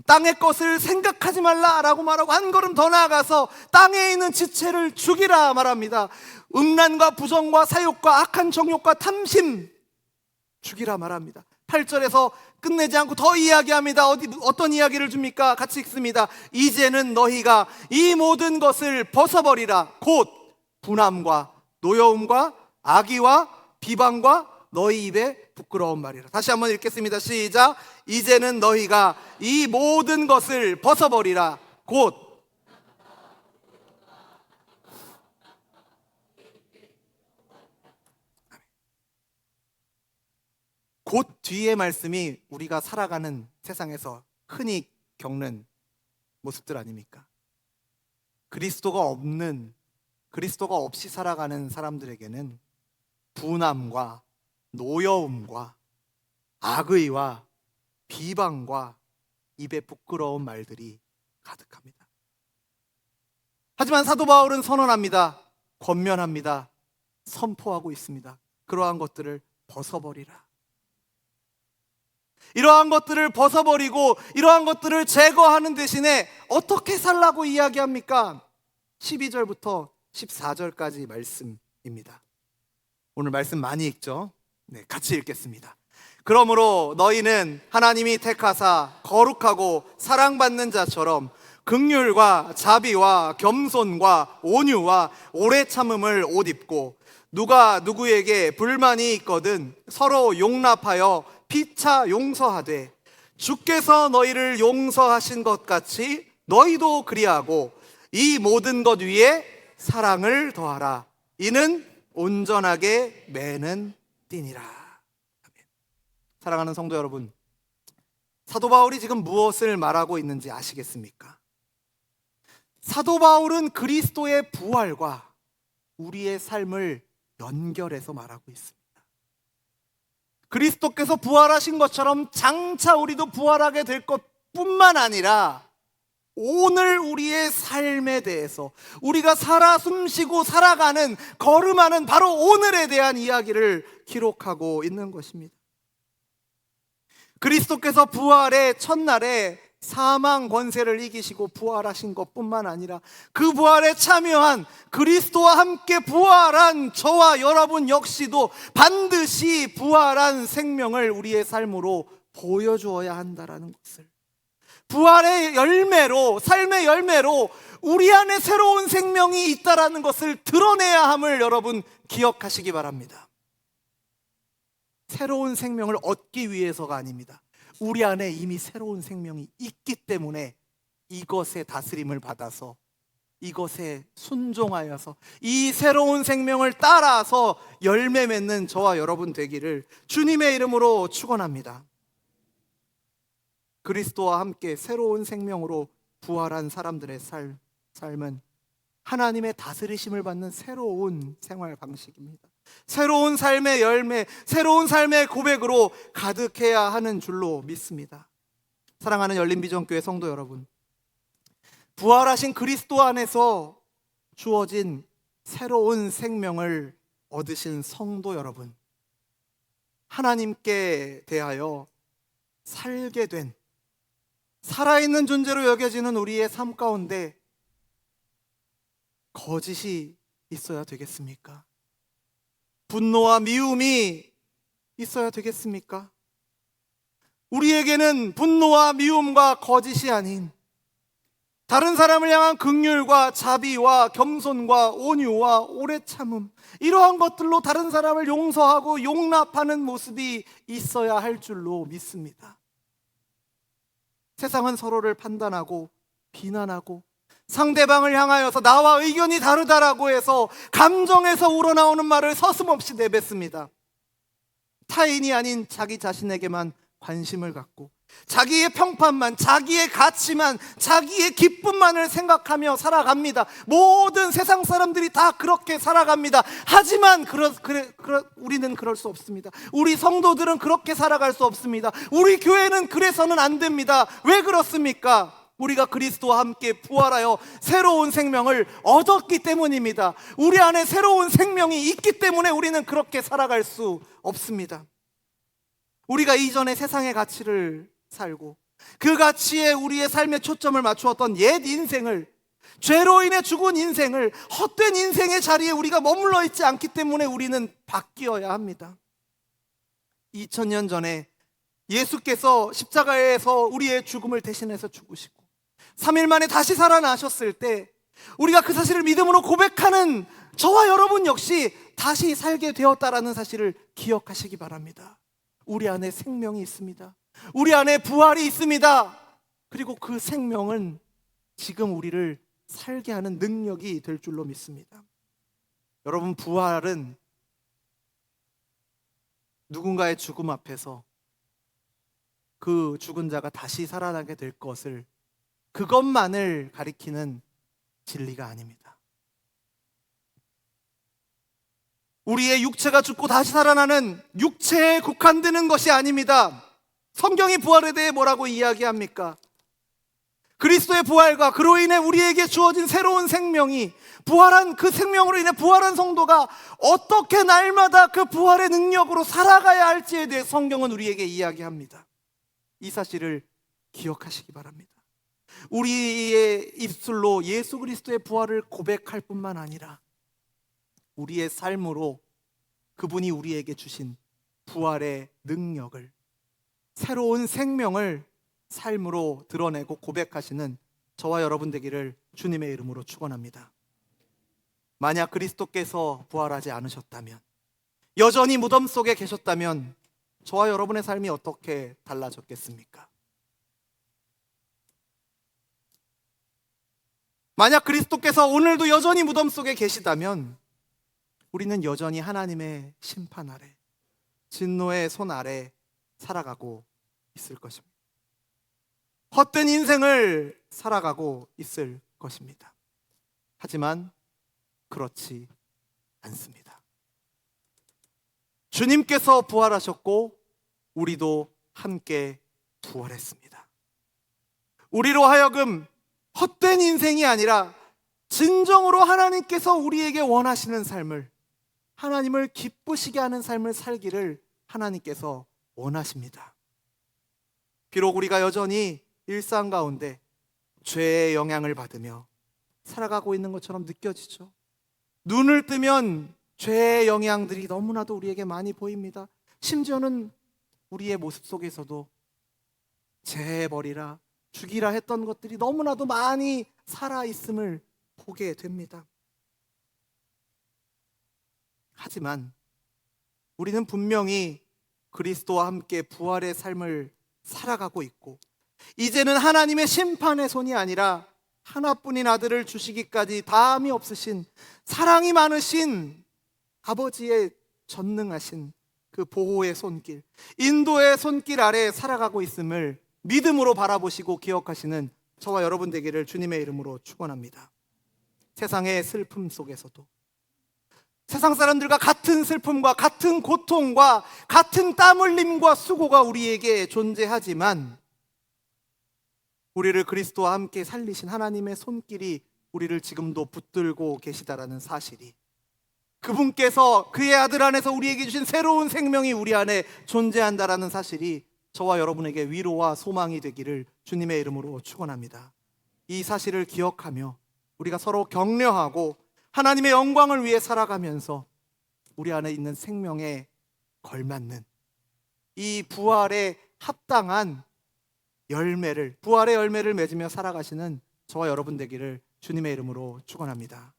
땅의 것을 생각하지 말라라고 말하고 한 걸음 더 나아가서 땅에 있는 지체를 죽이라 말합니다. 음란과 부정과 사욕과 악한 정욕과 탐심 죽이라 말합니다. 8절에서 끝내지 않고 더 이야기합니다. 어떤 이야기를 줍니까? 같이 읽습니다. 이제는 너희가 이 모든 것을 벗어버리라. 곧 분함과 노여움과 악의와 비방과 너희 입에 부끄러운 말이라. 다시 한번 읽겠습니다. 시작. 이제는 너희가 이 모든 것을 벗어버리라. 곧 뒤의 말씀이 우리가 살아가는 세상에서 흔히 겪는 모습들 아닙니까? 그리스도가 없이 살아가는 사람들에게는 분함과 노여움과 악의와 비방과 입에 부끄러운 말들이 가득합니다. 하지만 사도 바울은 선언합니다. 권면합니다. 선포하고 있습니다. 그러한 것들을 벗어버리라. 이러한 것들을 벗어버리고 이러한 것들을 제거하는 대신에 어떻게 살라고 이야기합니까? 12절부터 14절까지 말씀입니다. 오늘 말씀 많이 읽죠? 네, 같이 읽겠습니다. 그러므로 너희는 하나님이 택하사 거룩하고 사랑받는 자처럼 긍휼과 자비와 겸손과 온유와 오래 참음을 옷 입고 누가 누구에게 불만이 있거든 서로 용납하여 피차 용서하되 주께서 너희를 용서하신 것 같이 너희도 그리하고 이 모든 것 위에 사랑을 더하라. 이는 온전하게 매는 띠니라. 아멘. 사랑하는 성도 여러분, 사도 바울이 지금 무엇을 말하고 있는지 아시겠습니까? 사도 바울은 그리스도의 부활과 우리의 삶을 연결해서 말하고 있습니다. 그리스도께서 부활하신 것처럼 장차 우리도 부활하게 될 것뿐만 아니라 오늘 우리의 삶에 대해서 우리가 살아 숨쉬고 살아가는 걸음하는 바로 오늘에 대한 이야기를 기록하고 있는 것입니다. 그리스도께서 부활의 첫날에 사망 권세를 이기시고 부활하신 것뿐만 아니라 그 부활에 참여한 그리스도와 함께 부활한 저와 여러분 역시도 반드시 부활한 생명을 우리의 삶으로 보여주어야 한다는 것을, 부활의 열매로, 삶의 열매로 우리 안에 새로운 생명이 있다는 것을 드러내야 함을 여러분 기억하시기 바랍니다. 새로운 생명을 얻기 위해서가 아닙니다. 우리 안에 이미 새로운 생명이 있기 때문에 이것의 다스림을 받아서 이것에 순종하여서 이 새로운 생명을 따라서 열매 맺는 저와 여러분 되기를 주님의 이름으로 축원합니다. 그리스도와 함께 새로운 생명으로 부활한 사람들의 삶은 하나님의 다스리심을 받는 새로운 생활 방식입니다. 새로운 삶의 열매, 새로운 삶의 고백으로 가득해야 하는 줄로 믿습니다. 사랑하는 열린비전교회 성도 여러분, 부활하신 그리스도 안에서 주어진 새로운 생명을 얻으신 성도 여러분, 하나님께 대하여 살게 된 살아있는 존재로 여겨지는 우리의 삶 가운데 거짓이 있어야 되겠습니까? 분노와 미움이 있어야 되겠습니까? 우리에게는 분노와 미움과 거짓이 아닌 다른 사람을 향한 긍휼과 자비와 겸손과 온유와 오래 참음, 이러한 것들로 다른 사람을 용서하고 용납하는 모습이 있어야 할 줄로 믿습니다. 세상은 서로를 판단하고 비난하고 상대방을 향하여서 나와 의견이 다르다라고 해서 감정에서 우러나오는 말을 서슴없이 내뱉습니다. 타인이 아닌 자기 자신에게만 관심을 갖고 자기의 평판만, 자기의 가치만, 자기의 기쁨만을 생각하며 살아갑니다. 모든 세상 사람들이 다 그렇게 살아갑니다. 하지만 우리는 그럴 수 없습니다. 우리 성도들은 그렇게 살아갈 수 없습니다. 우리 교회는 그래서는 안 됩니다. 왜 그렇습니까? 우리가 그리스도와 함께 부활하여 새로운 생명을 얻었기 때문입니다. 우리 안에 새로운 생명이 있기 때문에 우리는 그렇게 살아갈 수 없습니다. 우리가 이전에 세상의 가치를 살고 그 가치에 우리의 삶의 초점을 맞추었던 옛 인생을, 죄로 인해 죽은 인생을, 헛된 인생의 자리에 우리가 머물러 있지 않기 때문에 우리는 바뀌어야 합니다. 2000년 전에 예수께서 십자가에서 우리의 죽음을 대신해서 죽으시고 3일 만에 다시 살아나셨을 때 우리가 그 사실을 믿음으로 고백하는 저와 여러분 역시 다시 살게 되었다라는 사실을 기억하시기 바랍니다. 우리 안에 생명이 있습니다. 우리 안에 부활이 있습니다. 그리고 그 생명은 지금 우리를 살게 하는 능력이 될 줄로 믿습니다. 여러분, 부활은 누군가의 죽음 앞에서 그 죽은 자가 다시 살아나게 될 것을, 그것만을 가리키는 진리가 아닙니다. 우리의 육체가 죽고 다시 살아나는 육체에 국한되는 것이 아닙니다. 성경이 부활에 대해 뭐라고 이야기합니까? 그리스도의 부활과 그로 인해 우리에게 주어진 새로운 생명이, 부활한 그 생명으로 인해 부활한 성도가 어떻게 날마다 그 부활의 능력으로 살아가야 할지에 대해 성경은 우리에게 이야기합니다. 이 사실을 기억하시기 바랍니다. 우리의 입술로 예수 그리스도의 부활을 고백할 뿐만 아니라 우리의 삶으로 그분이 우리에게 주신 부활의 능력을, 새로운 생명을 삶으로 드러내고 고백하시는 저와 여러분 되기를 주님의 이름으로 축원합니다. 만약 그리스도께서 부활하지 않으셨다면, 여전히 무덤 속에 계셨다면 저와 여러분의 삶이 어떻게 달라졌겠습니까? 만약 그리스도께서 오늘도 여전히 무덤 속에 계시다면 우리는 여전히 하나님의 심판 아래, 진노의 손 아래 살아가고 있을 것입니다. 헛된 인생을 살아가고 있을 것입니다. 하지만 그렇지 않습니다. 주님께서 부활하셨고 우리도 함께 부활했습니다. 우리로 하여금 헛된 인생이 아니라 진정으로 하나님께서 우리에게 원하시는 삶을, 하나님을 기쁘시게 하는 삶을 살기를 하나님께서 원하십니다. 비록 우리가 여전히 일상 가운데 죄의 영향을 받으며 살아가고 있는 것처럼 느껴지죠. 눈을 뜨면 죄의 영향들이 너무나도 우리에게 많이 보입니다. 심지어는 우리의 모습 속에서도 재해버리라, 죽이라 했던 것들이 너무나도 많이 살아있음을 보게 됩니다. 하지만 우리는 분명히 그리스도와 함께 부활의 삶을 살아가고 있고, 이제는 하나님의 심판의 손이 아니라 하나뿐인 아들을 주시기까지 다함이 없으신, 사랑이 많으신 아버지의 전능하신 그 보호의 손길, 인도의 손길 아래 살아가고 있음을 믿음으로 바라보시고 기억하시는 저와 여러분 되기를 주님의 이름으로 축원합니다. 세상의 슬픔 속에서도, 세상 사람들과 같은 슬픔과 같은 고통과 같은 땀 흘림과 수고가 우리에게 존재하지만 우리를 그리스도와 함께 살리신 하나님의 손길이 우리를 지금도 붙들고 계시다라는 사실이, 그분께서 그의 아들 안에서 우리에게 주신 새로운 생명이 우리 안에 존재한다라는 사실이 저와 여러분에게 위로와 소망이 되기를 주님의 이름으로 축원합니다. 이 사실을 기억하며 우리가 서로 격려하고 하나님의 영광을 위해 살아가면서 우리 안에 있는 생명에 걸맞는 이 부활에 합당한 열매를, 부활의 열매를 맺으며 살아가시는 저와 여러분 되기를 주님의 이름으로 축원합니다.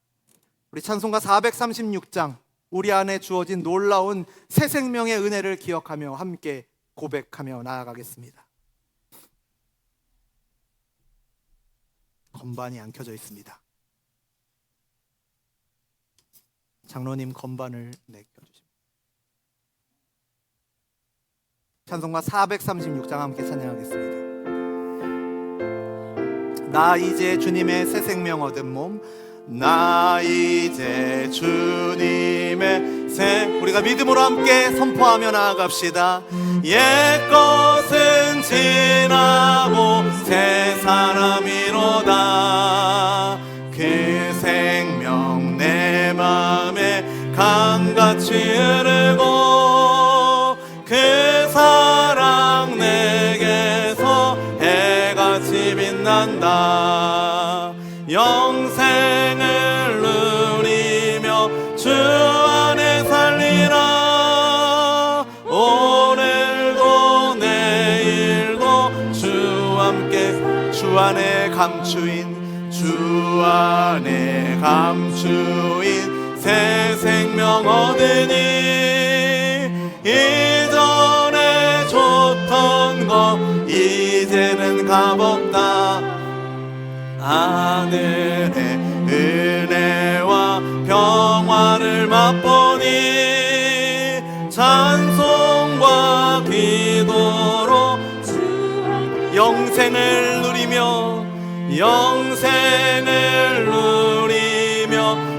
우리 찬송가 436장, 우리 안에 주어진 놀라운 새 생명의 은혜를 기억하며 함께 고백하며 나아가겠습니다. 건반이 안 켜져 있습니다. 장로님 건반을 켜주십니다. 찬송가 436장 함께 찬양하겠습니다. 나 이제 주님의 새 생명 얻은 몸, 나 이제 주님의 새, 우리가 믿음으로 함께 선포하며 나아갑시다. 옛것은 지나고 새 사람이로다. 그 생명 내 맘에 강같이 흐르고 그 사랑 내게서 해같이 빛난다. 영생을 누리며 주 안에 살리라. 오늘도 내일도 주 함께, 주 안에 감추인, 주 안에 감추인 새 생명 얻으니 이전에 줬던 거 이제는 값없다. 하늘의 은혜와 평화를 맛보니 찬송과 기도로 영생을 누리며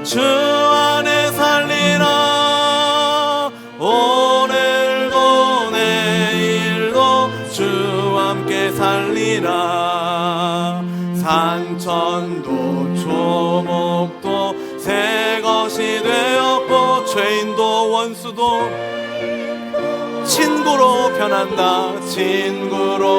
주 안에 살리라. 오늘도 내일도 주와 함께 살리라. 산천도 초목도 새 것이 되었고 죄인도 원수도 친구로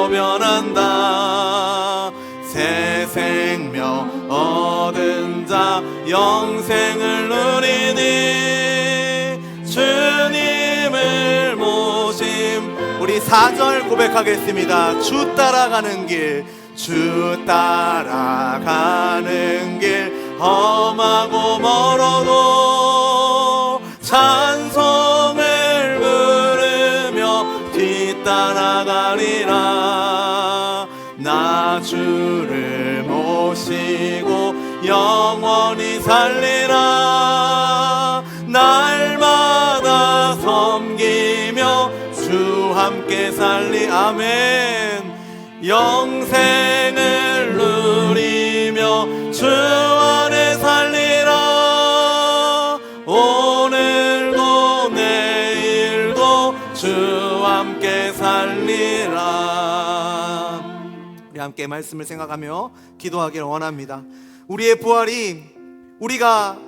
변한다. 새 생명 얻은 자 영생을 누리니 주님을 모심. 우리 4절 고백하겠습니다. 주 따라가는 길 험하고 멀어도 찬송을 부르며 뒤따라가리라. 나 주를 모시고 영원히 살리라. 날마다 섬기며 주 함께 아멘. 영생을 누리며 주 안에 살리라. 오늘도 내일도 주와 함께 살리라. 우리 함께 말씀을 생각하며 기도하기를 원합니다. 우리의 부활이 우리가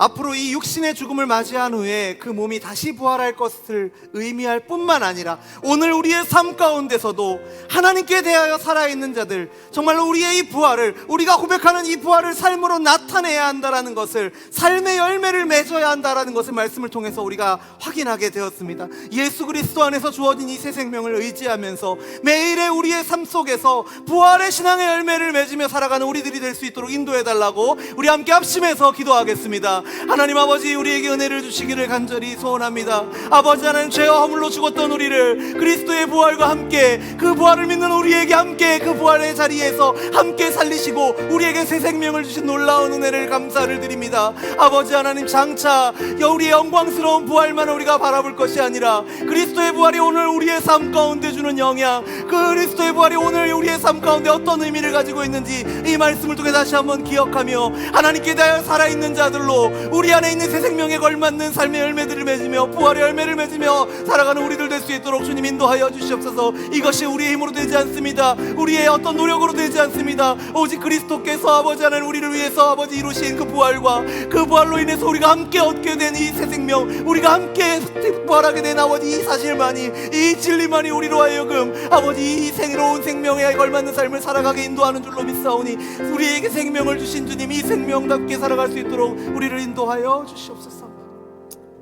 앞으로 이 육신의 죽음을 맞이한 후에 그 몸이 다시 부활할 것을 의미할 뿐만 아니라 오늘 우리의 삶 가운데서도 하나님께 대하여 살아있는 자들, 정말로 우리의 이 부활을, 우리가 고백하는 이 부활을 삶으로 나타내야 한다라는 것을, 삶의 열매를 맺어야 한다라는 것을 말씀을 통해서 우리가 확인하게 되었습니다. 예수 그리스도 안에서 주어진 이 새 생명을 의지하면서 매일의 우리의 삶 속에서 부활의 신앙의 열매를 맺으며 살아가는 우리들이 될 수 있도록 인도해달라고 우리 함께 합심해서 기도하겠습니다. 하나님 아버지, 우리에게 은혜를 주시기를 간절히 소원합니다. 아버지 하나님, 죄와 허물로 죽었던 우리를 그리스도의 부활과 함께, 그 부활을 믿는 우리에게 함께 그 부활의 자리에서 함께 살리시고 우리에게 새 생명을 주신 놀라운 은혜를 감사를 드립니다. 아버지 하나님, 장차 우리의 영광스러운 부활만 우리가 바라볼 것이 아니라 그리스도의 부활이 오늘 우리의 삶 가운데 주는 영향, 그 그리스도의 부활이 오늘 우리의 삶 가운데 어떤 의미를 가지고 있는지 이 말씀을 통해 다시 한번 기억하며 하나님께 대하여 살아있는 자들로 우리 안에 있는 새 생명에 걸맞는 삶의 열매들을 맺으며 부활의 열매를 맺으며 살아가는 우리들 될 수 있도록 주님 인도하여 주시옵소서. 이것이 우리의 힘으로 되지 않습니다. 우리의 어떤 노력으로 되지 않습니다. 오직 그리스도께서 아버지 하나님 우리를 위해서 아버지 이루신 그 부활과 그 부활로 인해서 우리가 함께 얻게 된 이 새 생명, 우리가 함께 부활하게 된 아버지 이 사실만이, 이 진리만이 우리로 하여금 아버지 이 새로운 생명에 걸맞는 삶을 살아가게 인도하는 줄로 믿사오니 우리에게 생명을 주신 주님, 이 생명답게 살아갈 수 있도록 우리를 인도하여 주시옵소서.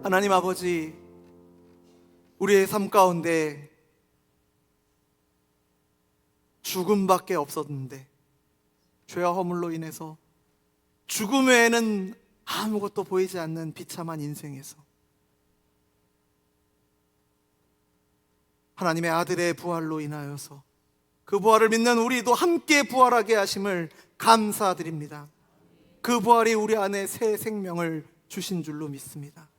하나님 아버지, 우리의 삶 가운데 죽음밖에 없었는데 죄와 허물로 인해서 죽음 외에는 아무것도 보이지 않는 비참한 인생에서 하나님의 아들의 부활로 인하여서 그 부활을 믿는 우리도 함께 부활하게 하심을 감사드립니다. 그 부활이 우리 안에 새 생명을 주신 줄로 믿습니다.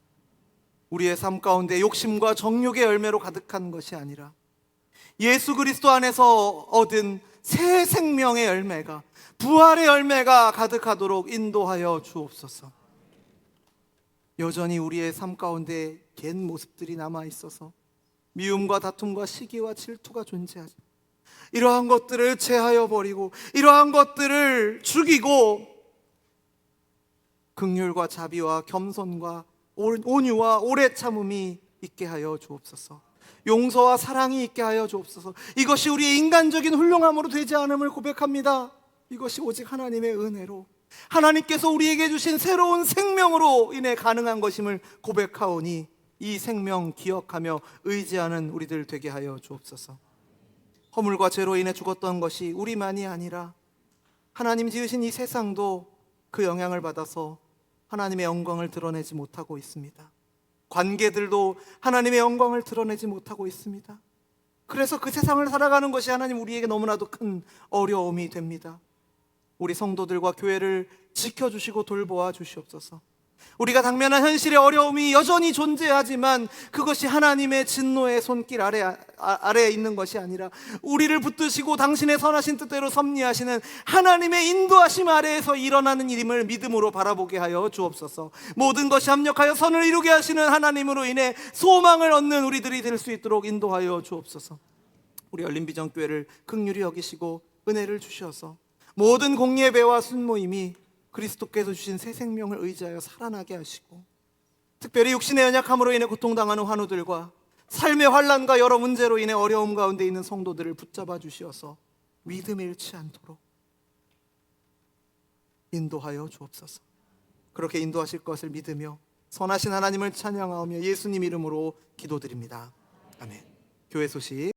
우리의 삶 가운데 욕심과 정욕의 열매로 가득한 것이 아니라 예수 그리스도 안에서 얻은 새 생명의 열매가, 부활의 열매가 가득하도록 인도하여 주옵소서. 여전히 우리의 삶 가운데 옛 모습들이 남아있어서 미움과 다툼과 시기와 질투가 존재하죠. 이러한 것들을 제하여 버리고 이러한 것들을 죽이고 긍휼과 자비와 겸손과 온유와 오래 참음이 있게 하여 주옵소서. 용서와 사랑이 있게 하여 주옵소서. 이것이 우리의 인간적인 훌륭함으로 되지 않음을 고백합니다. 이것이 오직 하나님의 은혜로, 하나님께서 우리에게 주신 새로운 생명으로 인해 가능한 것임을 고백하오니 이 생명 기억하며 의지하는 우리들 되게 하여 주옵소서. 허물과 죄로 인해 죽었던 것이 우리만이 아니라 하나님 지으신 이 세상도 그 영향을 받아서 하나님의 영광을 드러내지 못하고 있습니다. 관계들도 하나님의 영광을 드러내지 못하고 있습니다. 그래서 그 세상을 살아가는 것이 하나님 우리에게 너무나도 큰 어려움이 됩니다. 우리 성도들과 교회를 지켜주시고 돌보아 주시옵소서. 우리가 당면한 현실의 어려움이 여전히 존재하지만 그것이 하나님의 진노의 손길 아래에 있는 것이 아니라 우리를 붙드시고 당신의 선하신 뜻대로 섭리하시는 하나님의 인도하심 아래에서 일어나는 일임을 믿음으로 바라보게 하여 주옵소서. 모든 것이 합력하여 선을 이루게 하시는 하나님으로 인해 소망을 얻는 우리들이 될 수 있도록 인도하여 주옵소서. 우리 열린비전교회를 긍휼히 여기시고 은혜를 주셔서 모든 공예배와 순모임이 그리스도께서 주신 새 생명을 의지하여 살아나게 하시고, 특별히 육신의 연약함으로 인해 고통당하는 환우들과 삶의 환난과 여러 문제로 인해 어려움 가운데 있는 성도들을 붙잡아 주시어서 믿음 잃지 않도록 인도하여 주옵소서. 그렇게 인도하실 것을 믿으며 선하신 하나님을 찬양하며 예수님 이름으로 기도드립니다. 아멘. 교회 소식